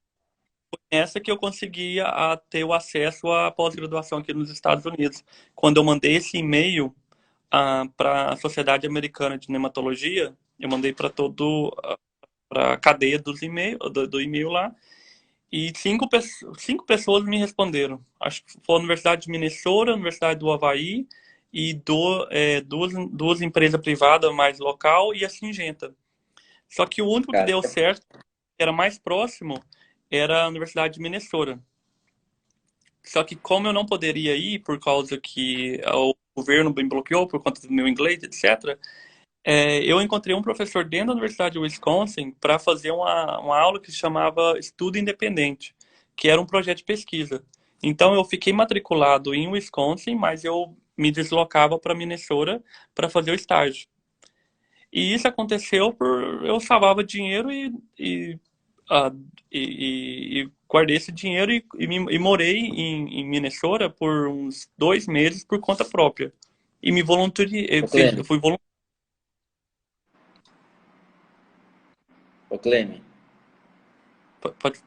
Nessa que eu conseguia ter o acesso à pós-graduação aqui nos Estados Unidos. Quando eu mandei esse e-mail para a Sociedade Americana de Nematologia, eu mandei para a cadeia do e-mail lá, e cinco pessoas me responderam. Acho que foi a Universidade de Minnesota, a Universidade do Havaí e duas empresas privadas mais local e a Singenta. Só que o único que Cara, deu certo, que era mais próximo, era a Universidade de Minnesota. Só que como eu não poderia ir por causa que o governo me bloqueou por conta do meu inglês, etc., eu encontrei um professor dentro da Universidade de Wisconsin para fazer uma aula que se chamava Estudo Independente, que era um projeto de pesquisa. Então eu fiquei matriculado em Wisconsin, mas eu me deslocava para Minnesota para fazer o estágio. E isso aconteceu por eu salvava dinheiro ah, e guardei esse dinheiro e morei em Minnesota por uns 2 meses por conta própria. E me voluntariei, eu Cleme, fui voluntário. Cleme,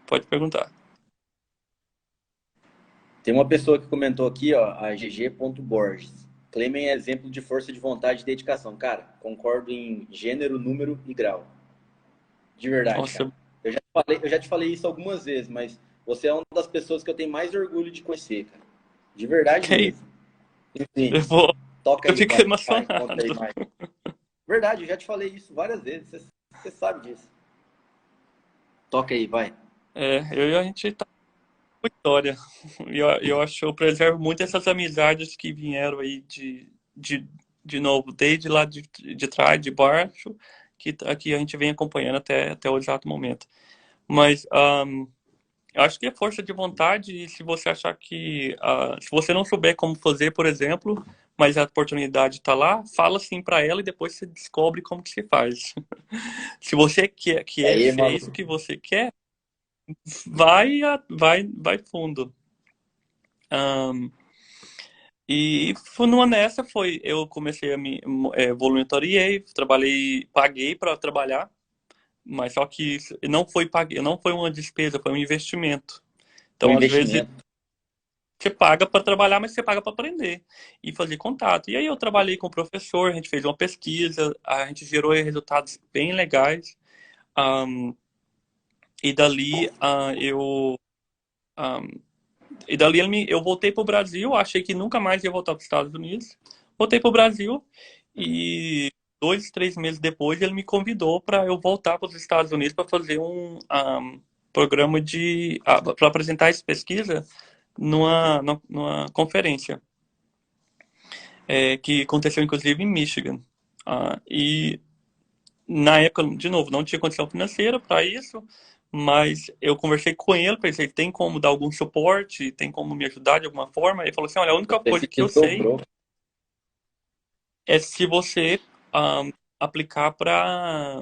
Pode perguntar. tem uma pessoa que comentou aqui, ó, a GG.Borges. Clemen é exemplo de força de vontade e dedicação. Cara, concordo em gênero, número e grau. De verdade, cara. Nossa, Eu já te falei isso algumas vezes, mas você é uma das pessoas que eu tenho mais orgulho de conhecer, cara. De verdade que aí? mesmo. Enfim, Eu vou. toca Eu aí, fico vai, conta aí emocionado. mais. Verdade, eu já te falei isso várias vezes, você sabe disso. Toca aí, vai. Eu e a gente tá com história. E eu acho, eu preservo muito essas amizades que vieram aí de, de novo, desde lá de trás, de baixo, que aqui a gente vem acompanhando até o exato momento. Mas eu acho que é força de vontade, e se você achar que. Se você não souber como fazer, por exemplo, mas a oportunidade está lá, fala sim para ela e depois você descobre como que se faz. Se você quer, E aí, é isso maluco? que você quer, vai fundo. Ahn, e numa nessa foi, eu comecei a voluntariei, trabalhei, paguei para trabalhar, mas só que não foi paguei, não foi uma despesa, foi um investimento. O Então, às vezes investimento. você paga para trabalhar, mas você paga para aprender e fazer contato. E aí eu trabalhei com o professor, a gente fez uma pesquisa, a gente gerou resultados bem legais. Ahn, e dali eu ahn, e dali eu voltei para o Brasil, achei que nunca mais ia voltar para os Estados Unidos. Voltei para o Brasil e 2, 3 meses depois ele me convidou para eu voltar para os Estados Unidos para fazer um programa para apresentar essa pesquisa numa conferência que aconteceu inclusive em Michigan. E na época, de novo, não tinha condição financeira para isso, mas eu conversei com ele, pensei, tem como dar algum suporte, tem como me ajudar de alguma forma? Ele falou assim, olha, a única Você coisa se que eu sei desdobrou. é se você aplicar para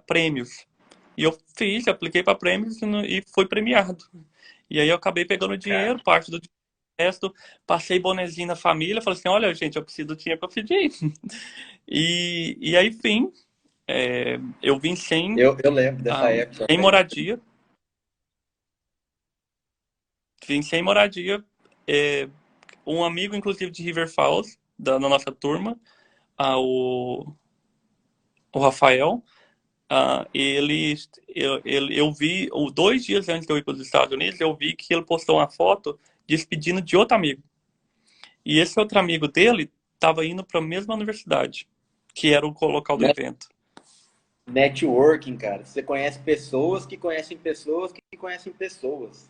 prêmios. E eu fiz, apliquei para prêmios e fui premiado. E aí eu acabei pegando Cara, dinheiro, parte do resto, passei bonezinho na família, falei assim, olha, gente, eu preciso do dinheiro para pedir. E aí, enfim, eu vim eu lembro dessa época sem também. moradia, vim sem moradia. É, um amigo, inclusive, de River Falls, da nossa turma, o Rafael, eu vi, 2 dias antes de eu ir para os Estados Unidos, eu vi que ele postou uma foto despedindo de outro amigo. E esse outro amigo dele estava indo para a mesma universidade, que era o local do evento. Networking, cara. Você conhece pessoas que conhecem pessoas que conhecem pessoas.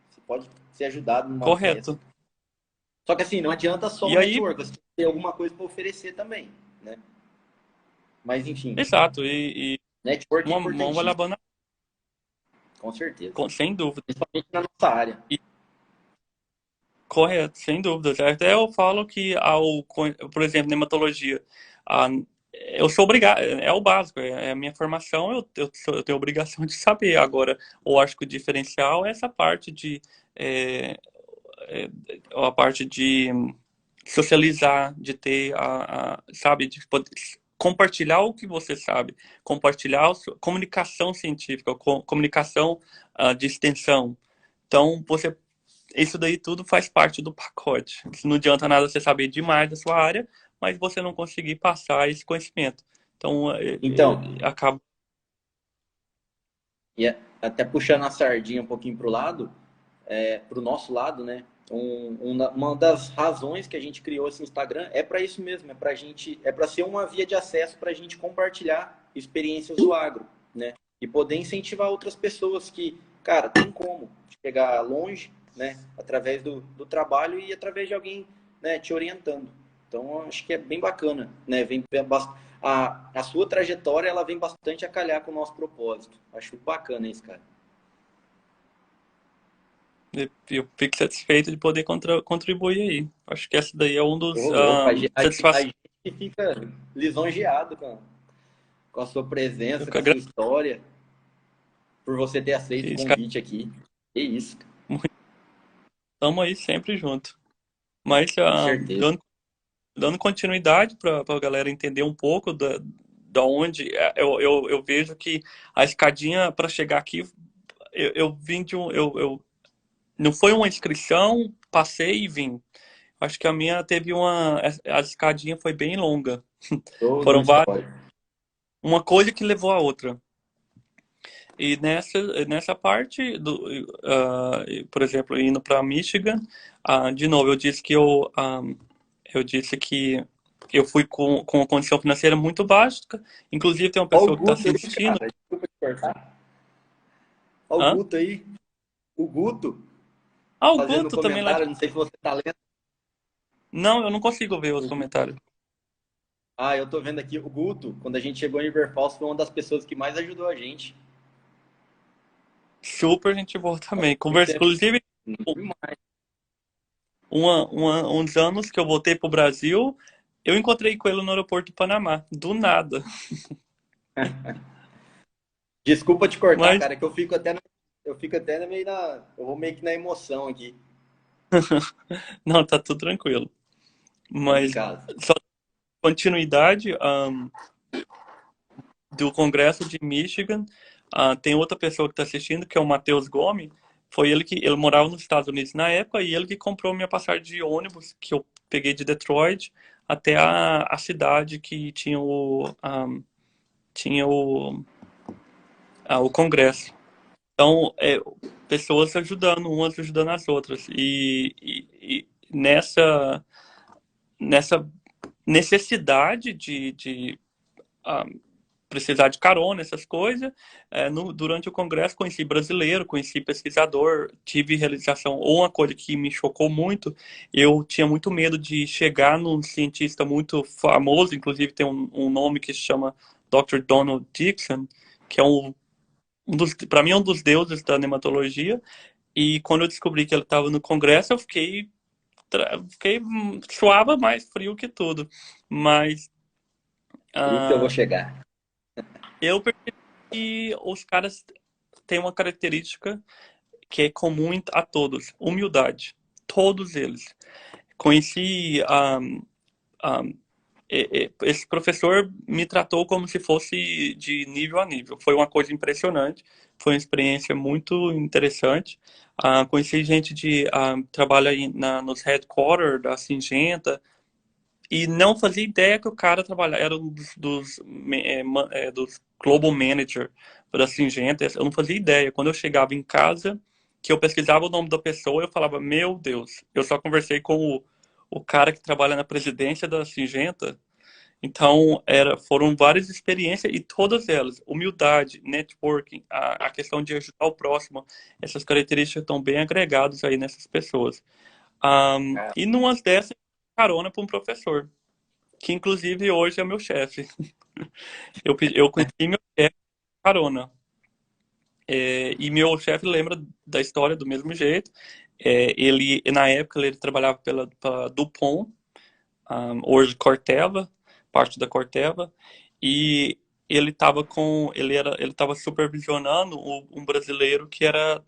Você pode ser ajudado numa dessas. Correto. Só que assim, não adianta só o E aí, network, você tem que ter alguma coisa para oferecer também, né? Mas enfim, exato, e network é uma mão vai importantíssimo, lavando, com certeza. sem dúvida. Principalmente na nossa área. Correto, sem dúvida. Até eu falo que, por exemplo, na hematologia, a- eu sou obrigado, é o básico, é a minha formação, eu tenho a obrigação de saber. Agora, eu acho que o diferencial é essa parte é, a parte de socializar, de ter, sabe, de poder compartilhar o que você sabe, compartilhar comunicação científica, comunicação de extensão. Então, isso daí tudo faz parte do pacote. Não adianta nada você saber demais da sua área, mas você não conseguir passar esse conhecimento. Então, Então, acaba. e até puxando a sardinha um pouquinho pro lado, pro nosso lado, né? Uma das razões que a gente criou esse Instagram é para isso mesmo, é para ser uma via de acesso para a gente compartilhar experiências do agro, né? E poder incentivar outras pessoas que, cara, tem como chegar longe, né? Através do trabalho e através de alguém, né, te orientando. Então, acho que é bem bacana, né? A sua trajetória, ela vem bastante a calhar com o nosso propósito. Acho bacana isso, cara. Eu fico satisfeito de poder contribuir aí. Acho que essa daí é um dos Ô, louco, a satisfações gente fica lisonjeado com a sua presença, que com eu a sua agradeço. história, por você ter aceito o convite aqui. É isso, cara. Estamos aí sempre junto. Mas Com certeza. dando continuidade para a galera entender um pouco da onde eu vejo que a escadinha para chegar aqui, eu vim de um. Não foi uma inscrição, passei e vim. Acho que a minha teve uma. A escadinha foi bem longa. Toda uma Foram várias. história. Uma coisa que levou a outra. E nessa parte, por exemplo, indo para Michigan, de novo, eu disse que eu fui com uma condição financeira muito básica. Inclusive, tem uma Olha o pessoa que está Guto aí, assistindo. cara. Desculpa te cortar. Olha o Hã? Guto aí. O Guto Ah, o fazendo um Guto também lá de... comentário. Não sei se você tá lendo. Não, eu não consigo ver os O Guto. comentários. Ah, eu tô vendo aqui. O Guto, quando a gente chegou em River Falls, foi uma das pessoas que mais ajudou a gente. Super gente boa também. Muito Conversa, tempo. inclusive, uns anos que eu voltei pro Brasil, eu encontrei com ele no aeroporto do Panamá, do nada. Desculpa te cortar, Mas, cara, que eu fico até meio eu vou meio que na emoção aqui. não, tá tudo tranquilo. Estamos em Mas, casa. só continuidade, do Congresso de Michigan, tem outra pessoa que está assistindo, que é o Matheus Gomes. Foi ele morava nos Estados Unidos na época, e ele que comprou minha passagem de ônibus, que eu peguei de Detroit até a cidade que tinha o Congresso. Então, pessoas ajudando, umas ajudando as outras. E nessa necessidade de ah, precisar de carona, essas coisas, durante o congresso conheci brasileiro, conheci pesquisador, tive realização. Ou uma coisa que me chocou muito, eu tinha muito medo de chegar num cientista muito famoso, inclusive tem um nome que se chama Dr. Donald Dixon, que é para mim é um dos deuses da nematologia. E quando eu descobri que ele estava no congresso, eu fiquei suava mais frio que tudo. Mas Aí que eu vou ah, chegar. eu percebi que os caras têm uma característica que é comum a todos: humildade. Todos eles. Conheci esse professor me tratou como se fosse de nível a nível. Foi uma coisa impressionante, foi uma experiência muito interessante. Conheci gente de trabalha nos headquarters da Singenta e não fazia ideia que o cara trabalhava, era um dos global manager da Singenta. Eu não fazia ideia. Quando eu chegava em casa, que eu pesquisava o nome da pessoa, eu falava, meu Deus, eu só conversei com o cara que trabalha na presidência da Singenta. Então, foram várias experiências e todas elas, humildade, networking, a questão de ajudar o próximo, essas características estão bem agregadas aí nessas pessoas. E numas dessas, carona para um professor, que inclusive hoje é meu chefe. Eu conheci meu chefe carona. E meu chefe lembra da história do mesmo jeito. Na época, ele trabalhava pela DuPont, hoje Corteva, parte da Corteva, e ele estava supervisionando um brasileiro que era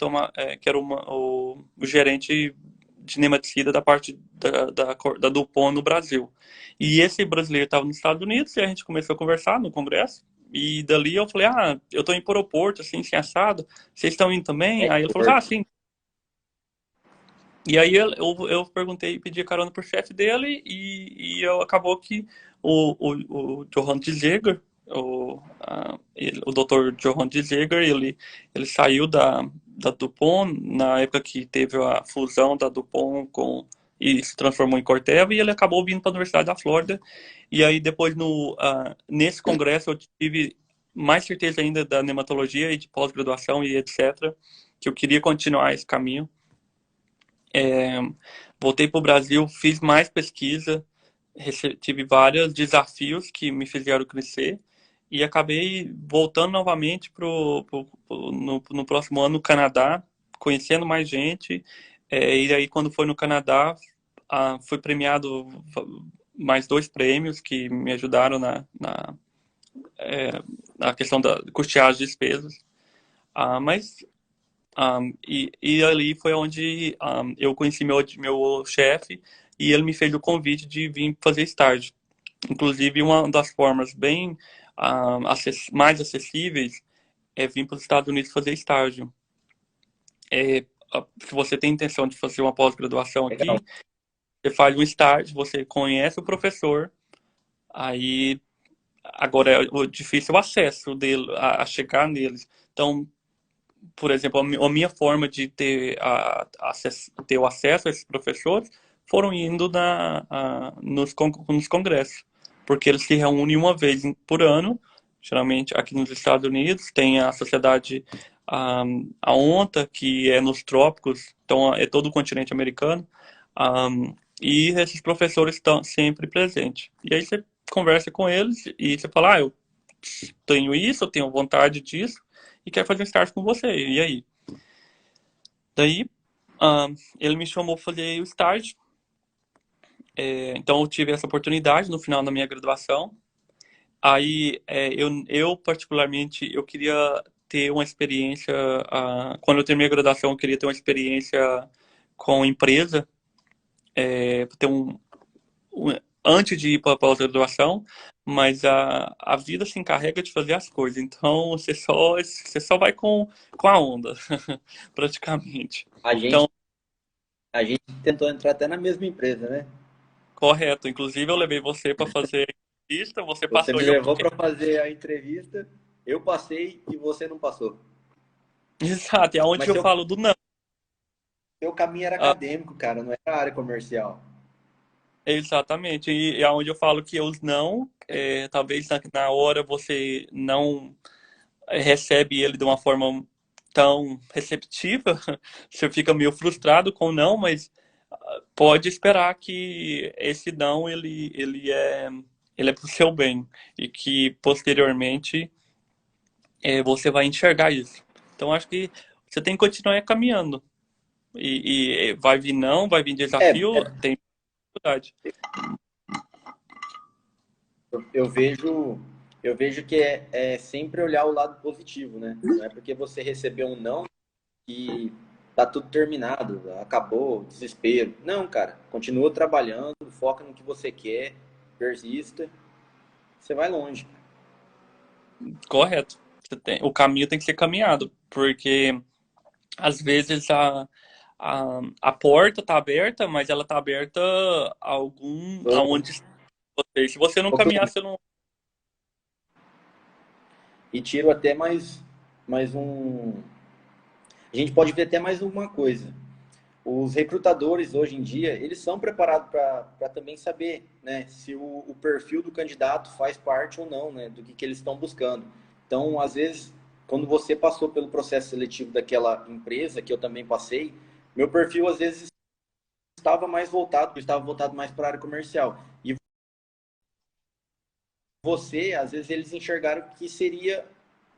o gerente de nematicida da parte da DuPont no Brasil. E esse brasileiro estava nos Estados Unidos e a gente começou a conversar no congresso. E dali eu falei, eu tô indo para o aeroporto, assim, sem assado, vocês estão indo também? Aí ele falou, sim. E aí eu perguntei, pedi carona pro chefe dele acabou que o Johann de Zeger, o Dr. Johann de Zeger, ele saiu da DuPont, na época que teve a fusão da DuPont e se transformou em Corteva, e ele acabou vindo para a Universidade da Flórida. E aí depois, nesse congresso, eu tive mais certeza ainda da nematologia e de pós-graduação e etc., que eu queria continuar esse caminho. Voltei para o Brasil, fiz mais pesquisa, tive vários desafios que me fizeram crescer e acabei voltando novamente no próximo ano no Canadá, conhecendo mais gente. E aí, quando foi no Canadá, fui premiado mais 2 prêmios que me ajudaram na questão da custear as despesas. E ali foi onde eu conheci meu chefe e ele me fez o convite de vir fazer estágio. Inclusive, uma das formas bem mais acessíveis é vir para os Estados Unidos fazer estágio. Se você tem intenção de fazer uma pós-graduação aqui, Legal. você faz um estágio, você conhece o professor, aí agora é o difícil o acesso dele, a chegar neles. Então, por exemplo, a minha forma de ter o acesso a esses professores foram indo nos congressos, porque eles se reúnem uma vez por ano, geralmente aqui nos Estados Unidos, tem a sociedade, a ONTA, que é nos trópicos, então é todo o continente americano, e esses professores estão sempre presentes. E aí você conversa com eles e você fala, eu tenho isso, eu tenho vontade disso, e quer fazer um estágio com você. E aí? Daí, ele me chamou para fazer o estágio. Então, eu tive essa oportunidade no final da minha graduação. Aí, eu particularmente, eu queria ter uma experiência... quando eu terminei a graduação, eu queria ter uma experiência com empresa, ter antes de ir para a pós-graduação, mas a vida se encarrega de fazer as coisas, então você só vai com a onda, praticamente. A gente, Então, a gente tentou entrar até na mesma empresa, né? correto. Inclusive, eu levei você para fazer a entrevista, você Você passou me e eu levou fiquei. para fazer a entrevista, eu passei e você não passou. Exato, é onde Mas eu falo do não. seu caminho era Ah, acadêmico, cara, não era área comercial. exatamente, e é onde eu falo que os não, talvez na hora você não recebe ele de uma forma tão receptiva, você fica meio frustrado com o não, mas pode esperar que esse não ele é pro seu bem e que posteriormente você vai enxergar isso. Então acho que você tem que continuar caminhando e vai vir não, vai vir É, desafio, tem dificuldade. eu vejo que é sempre olhar o lado positivo, né? Não é porque você recebeu um não que tá tudo terminado, acabou, desespero. Não, cara, continua trabalhando, foca no que você quer, persista, você vai longe. Correto. O caminho tem que ser caminhado, porque às vezes a porta está aberta, mas ela está aberta aonde você. Se você não caminhar, você não. E tiro até mais um. A gente pode ver até mais uma coisa. Os recrutadores hoje em dia, eles são preparados para também saber, né, se o perfil do candidato faz parte ou não, né, do que eles estão buscando. Então, às vezes, quando você passou pelo processo seletivo daquela empresa, que eu também passei, meu perfil às vezes estava voltado mais para a área comercial. E você, às vezes, eles enxergaram que seria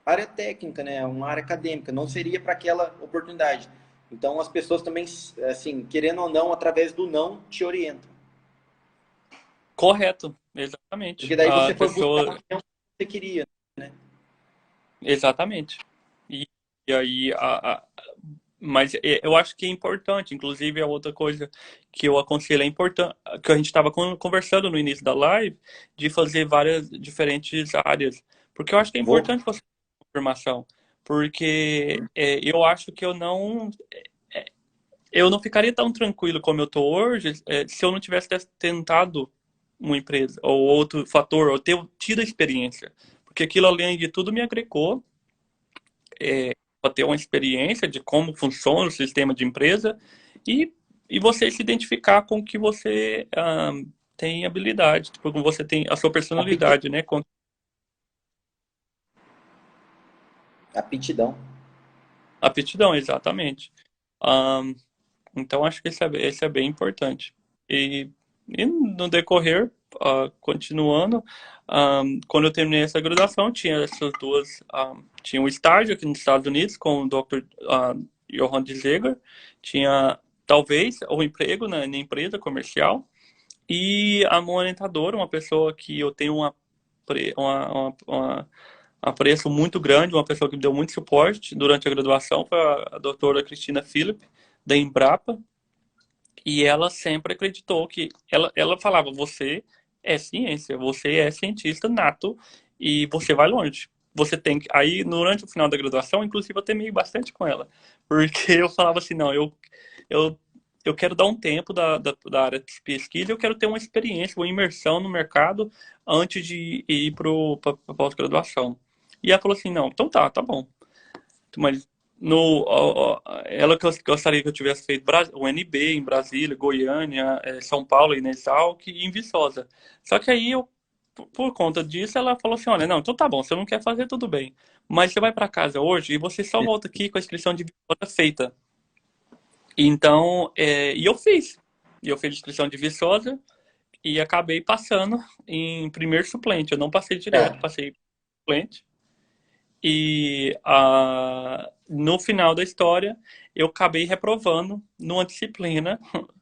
área técnica, né, uma área acadêmica, não seria para aquela oportunidade. Então, as pessoas também, assim, querendo ou não, através do não, te orientam. Correto, exatamente. Porque daí A você foi buscar a pessoa. região que você queria. Exatamente. E, e aí, mas eu acho que é importante, inclusive a outra coisa que eu aconselho é importante, que a gente estava conversando no início da live, de fazer várias diferentes áreas. Porque eu acho que é Vou, importante você ter informação. Porque eu acho que eu não ficaria tão tranquilo como eu tô hoje se eu não tivesse tentado uma empresa ou outro fator, ou ter tido a experiência. Porque aquilo, além de tudo, me agregou para ter uma experiência de como funciona o sistema de empresa e você se identificar com o que você tem habilidade, tipo, com você tem a sua Apti- personalidade, né? Aptidão. Aptidão, exatamente. Ahn, então, acho que esse é bem importante. E no decorrer, continuando, quando eu terminei essa graduação, tinha essas duas. Tinha um estágio aqui nos Estados Unidos com o Dr. Johann de Zeger, tinha talvez o emprego na empresa comercial, e a minha orientadora, uma pessoa que eu tenho uma apreço muito grande, uma pessoa que me deu muito suporte durante a graduação, foi a doutora Cristina Philip, da Embrapa, e ela sempre acreditou que ela falava: você é ciência, você é cientista nato e você vai longe. Você tem que. Aí, durante o final da graduação, inclusive, eu temei bastante com ela, porque eu falava assim: não, eu, eu quero dar um tempo da área de pesquisa, eu quero ter uma experiência, uma imersão no mercado antes de ir para a pós-graduação. E ela falou assim: não, então tá bom. Mas ela gostaria que eu tivesse feito o NB em Brasília, Goiânia, São Paulo, em Exalc e em Viçosa. Só que aí por conta disso, ela falou assim: olha, não, então tá bom, você não quer fazer, tudo bem. Mas você vai para casa hoje e você só volta aqui com a inscrição de Viçosa feita. Então, e eu fiz. E eu fiz a inscrição de Viçosa e acabei passando em primeiro suplente. Eu não passei direto, Cara, passei suplente. E no final da história, eu acabei reprovando numa disciplina.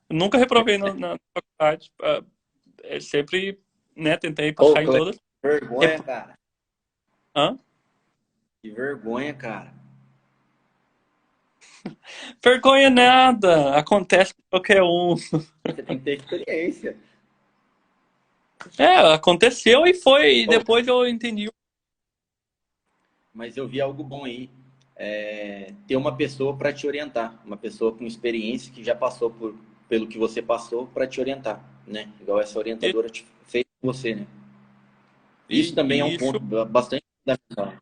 Nunca reprovei na faculdade. Sempre, né, tentei ô, passar em Cleber, todas. que vergonha, Repro... cara. Hã? Que vergonha, cara. Vergonha nada! Acontece com qualquer um. Você tem que ter experiência. Aconteceu e foi. E Ô, depois eu entendi. mas eu vi algo bom aí. Ter uma pessoa para te orientar, uma pessoa com experiência que já passou pelo que você passou para te orientar, né? Igual essa E, orientadora fez com você, né? Isso também é um e isso, ponto bastante fundamental.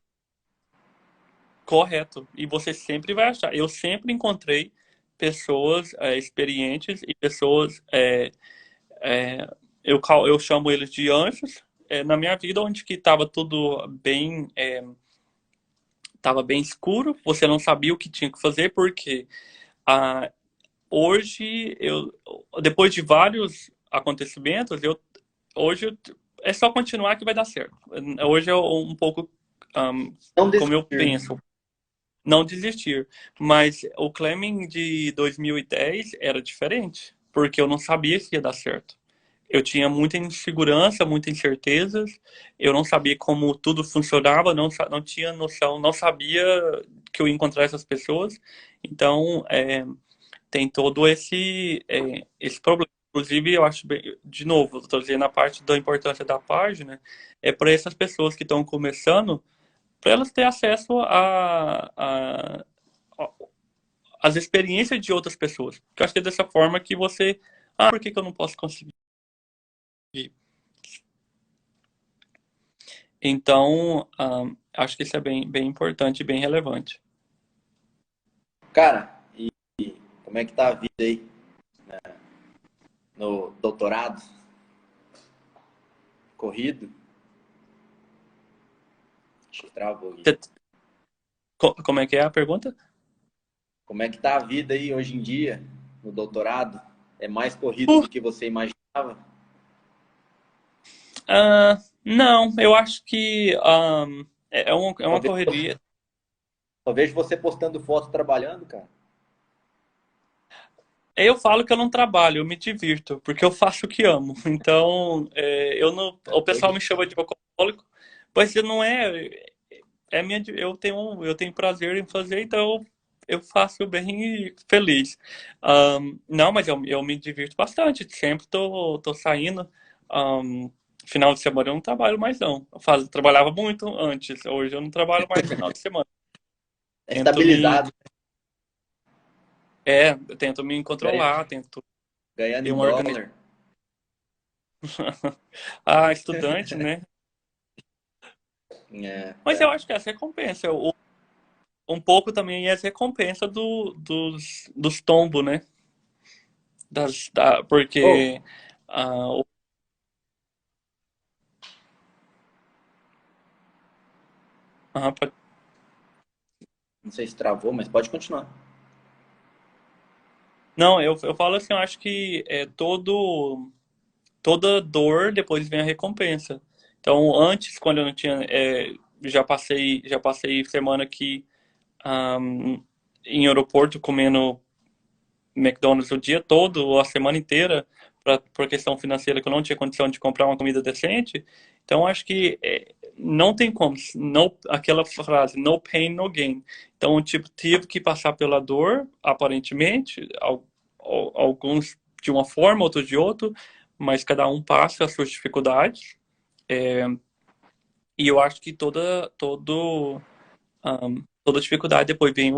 correto. E você sempre vai achar. Eu sempre encontrei pessoas experientes e pessoas. Eu chamo eles de anjos. Na minha vida, onde que estava tudo bem, estava bem escuro, você não sabia o que tinha que fazer, porque ah, hoje, depois de vários acontecimentos, hoje é só continuar que vai dar certo. Hoje é um pouco Não como eu desistir. penso, não desistir. Mas o Clemming de 2010 era diferente, porque eu não sabia se ia dar certo. Eu tinha muita insegurança, muitas incertezas, eu não sabia como tudo funcionava, não tinha noção, não sabia que eu ia encontrar essas pessoas. Então, tem todo esse problema. Inclusive, eu acho, de novo, estou dizendo a parte da importância da página, é para essas pessoas que estão começando, para elas terem acesso a- às experiências de outras pessoas. Porque eu acho que é dessa forma que você. Por que eu não posso conseguir? Então, acho que isso é bem importante e bem relevante. Cara, e como é que tá a vida aí no doutorado? Corrido? Acho que travou aqui. Você- Como é que é a pergunta? Como é que tá a vida aí hoje em dia no doutorado? É mais corrido Uh, do que você imaginava? não, eu acho que é Só uma vejo, correria. só vejo você postando foto trabalhando, cara. Eu falo que eu não trabalho, eu me divirto, porque eu faço o que amo. Então, eu não, o pessoal me chama de workaholic, mas não é, eu tenho prazer em fazer, então eu faço bem e feliz. Não, mas eu me divirto bastante, sempre tô saindo. Um, Final de semana eu não trabalho mais não. Trabalhava muito antes, hoje eu não trabalho mais final de semana. É Tento me, estabilizado, eu tento me ganha- controlar, tento ganhando ter em uma organização. dólar. Estudante, né? É, Mas eu acho que essa recompensa. um pouco também é as recompensas dos tombos, né? Oh, Porque ah, o- ah, pode- não sei se travou, mas pode continuar. não, eu falo assim, eu acho que toda dor depois vem a recompensa. Então, antes, quando eu não tinha, já passei semana aqui em aeroporto comendo McDonald's o dia todo, ou a semana inteira, por questão financeira, que eu não tinha condição de comprar uma comida decente. Então, acho que não tem como, aquela frase, no pain, no gain. Então, tipo, tive que passar pela dor, aparentemente, alguns de uma forma, outros de outra, mas cada um passa as suas dificuldades. É, e eu acho que toda dificuldade depois vem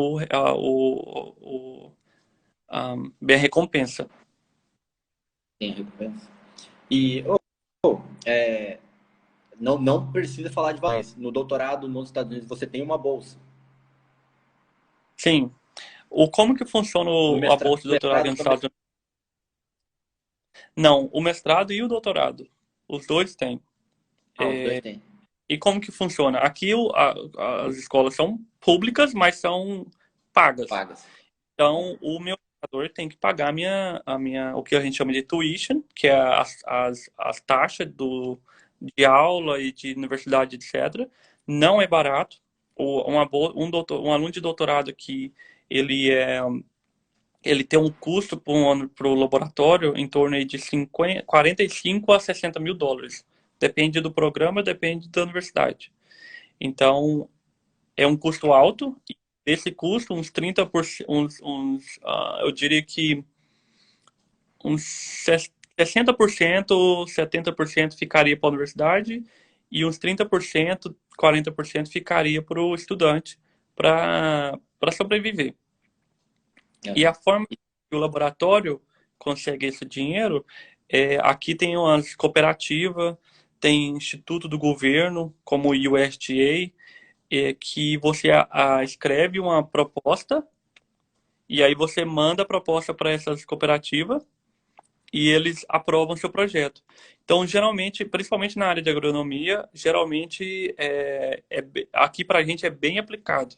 bem a recompensa. Tem recompensa. E é, não precisa falar de valores. No doutorado nos Estados Unidos você tem uma bolsa. Sim. Como que funciona No a mestrado, bolsa de doutorado nos também. Estados Unidos? Não, o mestrado e o doutorado. Os dois têm. Ah, os dois têm. E como que funciona? Aqui as escolas são públicas, mas são pagas. Pagas. Então, o meu orientador tem que pagar o que a gente chama de tuition, que é as taxas de aula e de universidade, etc. Não é barato. Um aluno de doutorado aqui, ele é ele tem um custo para um ano para o laboratório em torno aí de 45 a 60 mil dólares. Depende do programa, depende da universidade. Então, é um custo alto. E esse custo, uns 30%, eu diria que uns 60%, 70% ficaria para a universidade e uns 30%, 40% ficaria para o estudante para sobreviver. E Aham. a forma que o laboratório consegue esse dinheiro, aqui tem umas cooperativas, tem instituto do governo, como o USDA, que você escreve uma proposta e aí você manda a proposta para essas cooperativas e eles aprovam seu projeto. Então, geralmente, principalmente na área de agronomia, geralmente aqui para a gente é bem aplicado.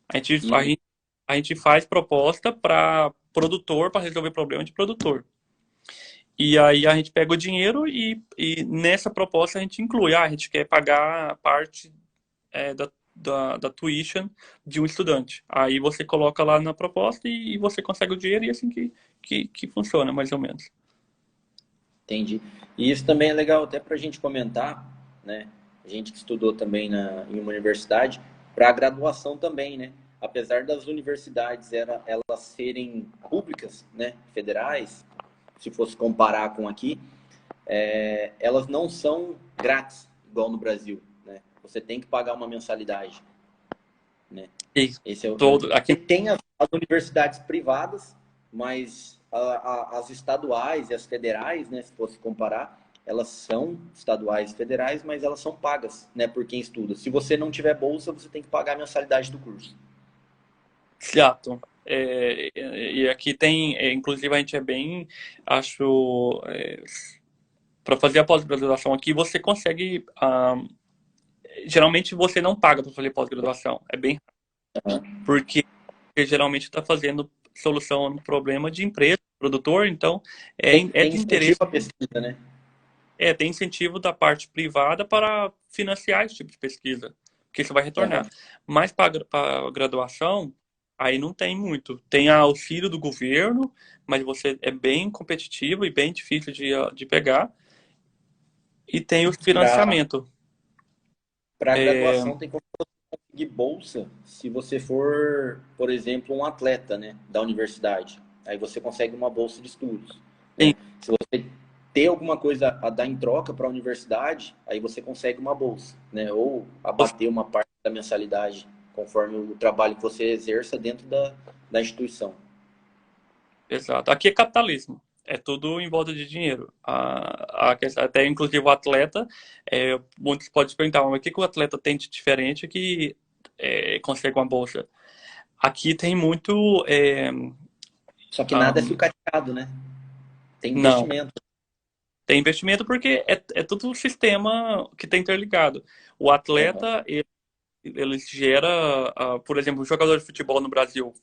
A gente, a Uhum. gente, a gente faz proposta para produtor, para resolver problema de produtor. E aí a gente pega o dinheiro e nessa proposta a gente inclui, a gente quer pagar parte da tuition de um estudante. Aí você coloca lá na proposta e você consegue o dinheiro e é assim que funciona, mais ou menos. Entendi. E isso também é legal até para a gente comentar, né? A gente que estudou também em uma universidade, para a graduação também, né? Apesar das universidades elas serem públicas, né? Federais, se fosse comparar com aqui, elas não são grátis, igual no Brasil, né? Você tem que pagar uma mensalidade, né? E Esse é o, aqui tem as universidades privadas, mas as estaduais e as federais, né, se fosse comparar, elas são estaduais e federais, mas elas são pagas, né, por quem estuda. Se você não tiver bolsa, você tem que pagar a mensalidade do curso. Seattle. E aqui tem, inclusive a gente é bem, acho, para fazer a pós-graduação aqui, você consegue, geralmente você não paga para fazer pós-graduação, é bem, porque você geralmente está fazendo solução no problema de empresa, produtor, então é Tem de incentivo interesse, à pesquisa, né? tem incentivo da parte privada para financiar esse tipo de pesquisa, porque isso vai Aham. retornar. Mas para a graduação, aí não tem muito. Tem auxílio do governo, mas você é bem competitivo e bem difícil de pegar. E tem o Para financiamento. a É, graduação, tem como conseguir bolsa se você for, por exemplo, um atleta, né, da universidade. Aí você consegue uma bolsa de estudos, tem, né? Se você ter alguma coisa a dar em troca para a universidade, aí você consegue uma bolsa, né? Ou abater uma parte da mensalidade conforme o trabalho que você exerça dentro da instituição. exato. Aqui é capitalismo. É tudo em volta de dinheiro. Até inclusive o atleta, muitos podem se perguntar, mas o que o atleta tem de diferente que consegue uma bolsa. Aqui tem muito... Só que nada é um, sucateado, né? Tem não, investimento. tem investimento porque é todo um sistema que está interligado. O Aham. atleta, ele gera... por exemplo, um jogador de futebol no Brasil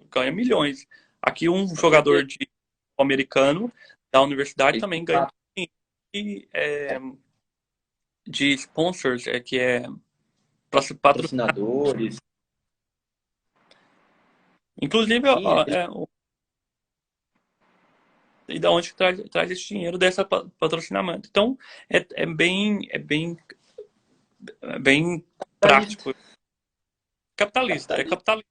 ganha milhões. Aqui um Com jogador certeza. de americano da universidade Ele também ganha tá de, de sponsors, que é patrocinado. patrocinadores. Inclusive, Sim, e da onde que traz esse dinheiro dessa patrocinamento. Então, é bem capitalista. prático. Capitalista, é Capitalista. capitalista.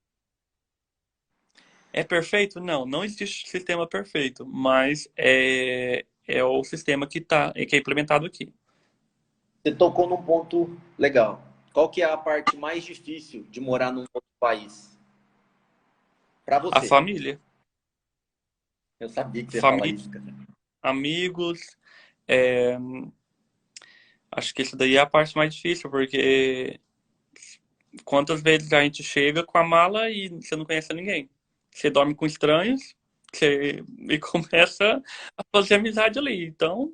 É perfeito? Não, não existe sistema perfeito, mas é o sistema que é implementado aqui. Você tocou num ponto legal. Qual que é a parte mais difícil de morar num outro país? Para A você. família, Eu sabia que você ia falar família, isso, cara. amigos, é, acho que isso daí é a parte mais difícil, porque quantas vezes a gente chega com a mala e você não conhece ninguém? Você dorme com estranhos, e começa a fazer amizade ali. Então,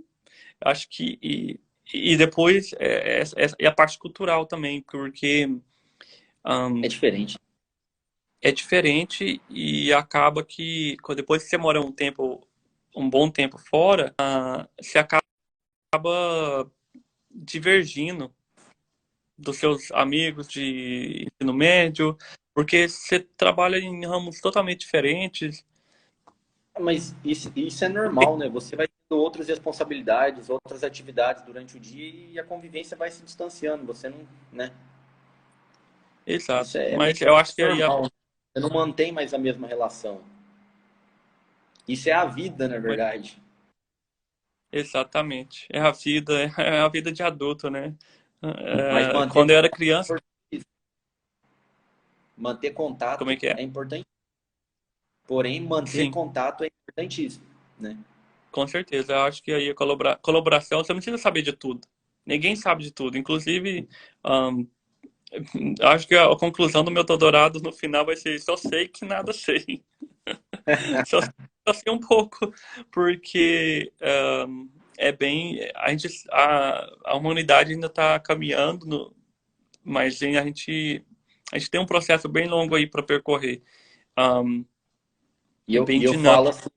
acho que. E depois é a parte cultural também, porque É hum, diferente. é diferente e acaba que depois que você mora um bom tempo fora, você acaba divergindo dos seus amigos de ensino médio, porque você trabalha em ramos totalmente diferentes. Mas isso é normal, né? Você vai tendo outras responsabilidades, outras atividades durante o dia e a convivência vai se distanciando. Você não, né? Isso Exato. é Mas eu acho que aí normal. Você não mantém mais a mesma relação. Isso é a vida, na verdade. exatamente. É a vida de adulto, né? Mas manter Quando eu era contato é criança, importante. Manter como é contato que é? é importante. Porém, manter Sim, contato é importantíssimo, né? com certeza. Eu acho que aí a colaboração, você não precisa saber de tudo. Ninguém sabe de tudo. Inclusive, ahn, acho que a conclusão do meu doutorado no final vai ser só sei que nada sei. Só sei um pouco, porque é bem. A humanidade ainda está caminhando, mas a gente tem um processo bem longo aí para percorrer. Um, E é eu, bem e eu falo dinâmico. assim,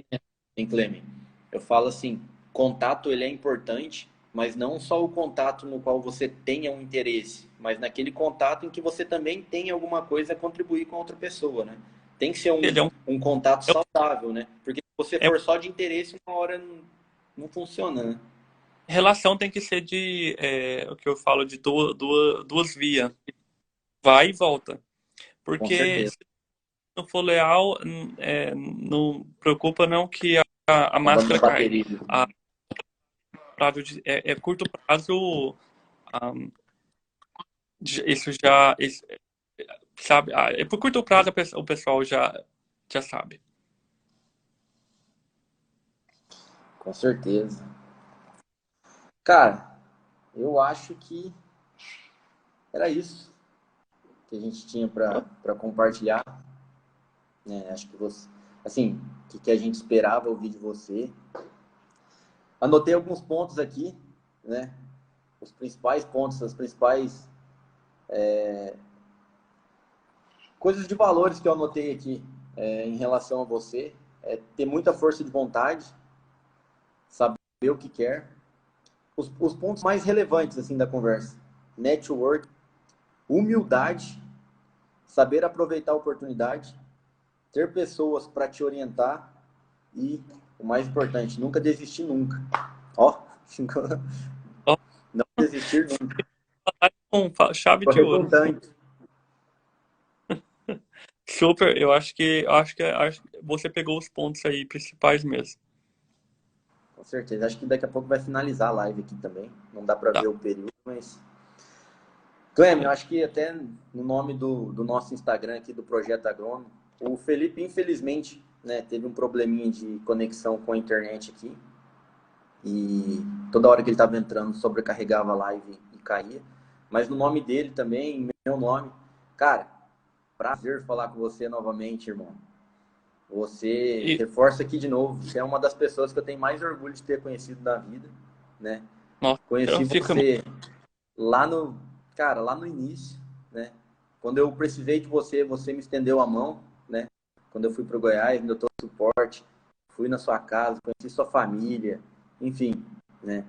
hein, Clemen? Eu falo assim, contato ele é importante, mas não só o contato no qual você tenha um interesse, mas naquele contato em que você também tem alguma coisa a contribuir com outra pessoa, né? Tem que ser Ele um contato é um- saudável, né? Porque se você é- for só de interesse, uma hora não funciona, né? relação tem que ser o que eu falo de duas vias. Vai e volta. Com Porque certeza. se não for leal, não preocupa não que a Acabando a máscara cai. bateria. A, curto prazo, um, isso já, sabe? Por curto prazo o pessoal já sabe. Com certeza. Cara, eu acho que era isso que a gente tinha para compartilhar, né? Acho que você, assim, que a gente esperava ouvir de você. Anotei alguns pontos aqui, né? Os principais pontos, as principais coisas de valores que eu anotei aqui em relação a você. É ter muita força de vontade, saber o que quer. Os pontos mais relevantes assim da conversa: network, humildade, saber aproveitar a oportunidade, ter pessoas para te orientar e, o mais importante, nunca desistir nunca. Ó, Ó, não desistir nunca. com chave Tô de ouro. redundante. Super, eu acho que você pegou os pontos aí principais mesmo. Com certeza. Acho que daqui a pouco vai finalizar a live aqui também. Não dá para ver Tá. o período, mas. Clem, eu É. acho que até no nome do nosso Instagram aqui do Projeto Agrônomo, o Felipe, infelizmente, né, teve um probleminha de conexão com a internet aqui. E toda hora que ele estava entrando, sobrecarregava a live e caía. Mas no nome dele também, em meu nome, Cara, prazer falar com você novamente, irmão. Você E, reforça aqui de novo. Você é uma das pessoas que eu tenho mais orgulho de ter conhecido na vida, né? nossa, eu Conheci fico... você lá no, cara, lá no início, né? Quando eu precisei de você, você me estendeu a mão, né? Quando eu fui para o Goiás, me deu todo o suporte, fui na sua casa, conheci sua família, enfim, né?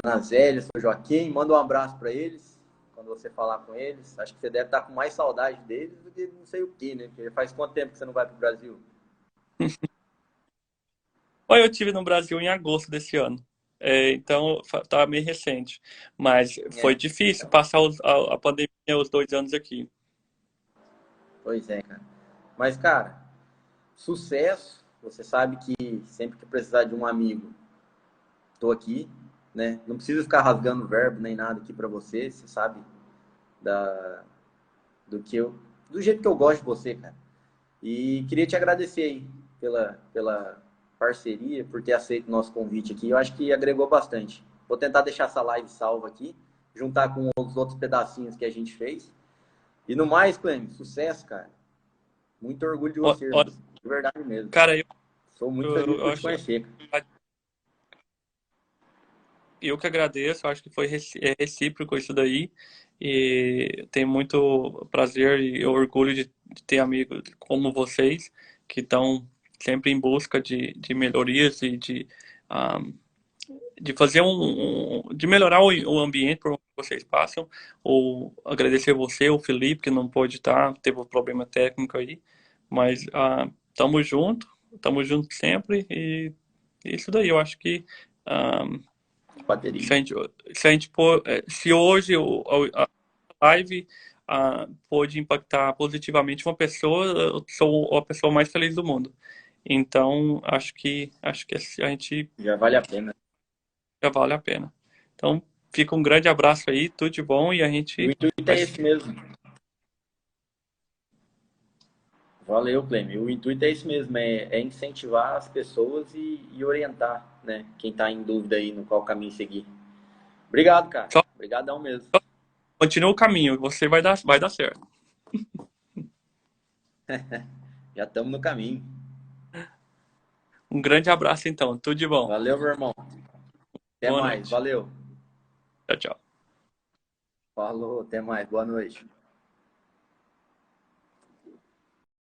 Dona Zélia, seu Joaquim, manda um abraço para eles, quando você falar com eles. Acho que você deve estar com mais saudade deles do que não sei o que, né? Porque faz quanto tempo que você não vai para o Brasil? Olha, eu tive no Brasil em agosto desse ano. Então, tá meio recente. Mas foi É, difícil passar a pandemia os 2 anos aqui. pois é, cara. Mas, cara, sucesso. Você sabe que sempre que precisar de um amigo, estou aqui, né? Não preciso ficar rasgando verbo nem nada aqui para você. Você sabe da, do jeito que eu gosto de você, cara. E queria te agradecer aí pela parceria, por ter aceito o nosso convite aqui. Eu acho que agregou bastante. Vou tentar deixar essa live salva aqui, juntar com os outros pedacinhos que a gente fez. E no mais, Clem, sucesso, cara. Muito orgulho de Ó, você, ó, irmão. De verdade mesmo. cara, Sou muito feliz eu por te acho, conhecer. eu que agradeço, acho que foi recíproco isso daí. E tenho muito prazer e orgulho de ter amigos como vocês, que estão sempre em busca de melhorias e ah, de fazer de melhorar o ambiente por onde vocês passam. Ou agradecer você, o Felipe, que não pôde estar, teve um problema técnico aí. Mas estamos juntos sempre. E isso daí, eu acho que. ah, se Bateria. a gente, se hoje a live pôde impactar positivamente uma pessoa, eu sou a pessoa mais feliz do mundo. Então, acho que a gente Já vale a pena. já vale a pena. Então, fica um grande abraço aí, tudo de bom e a O gente intuito vai é esse mesmo. Valeu, Clem. O intuito é esse mesmo, é incentivar as pessoas e orientar, né? Quem está em dúvida aí no qual caminho seguir. Obrigado, cara. só Obrigadão mesmo. continua o caminho, você vai dar certo. Já estamos no caminho. Um grande abraço então, tudo de bom. Valeu, meu irmão. Até Boa mais. noite. Valeu. Tchau, tchau. Falou, até mais. Boa noite.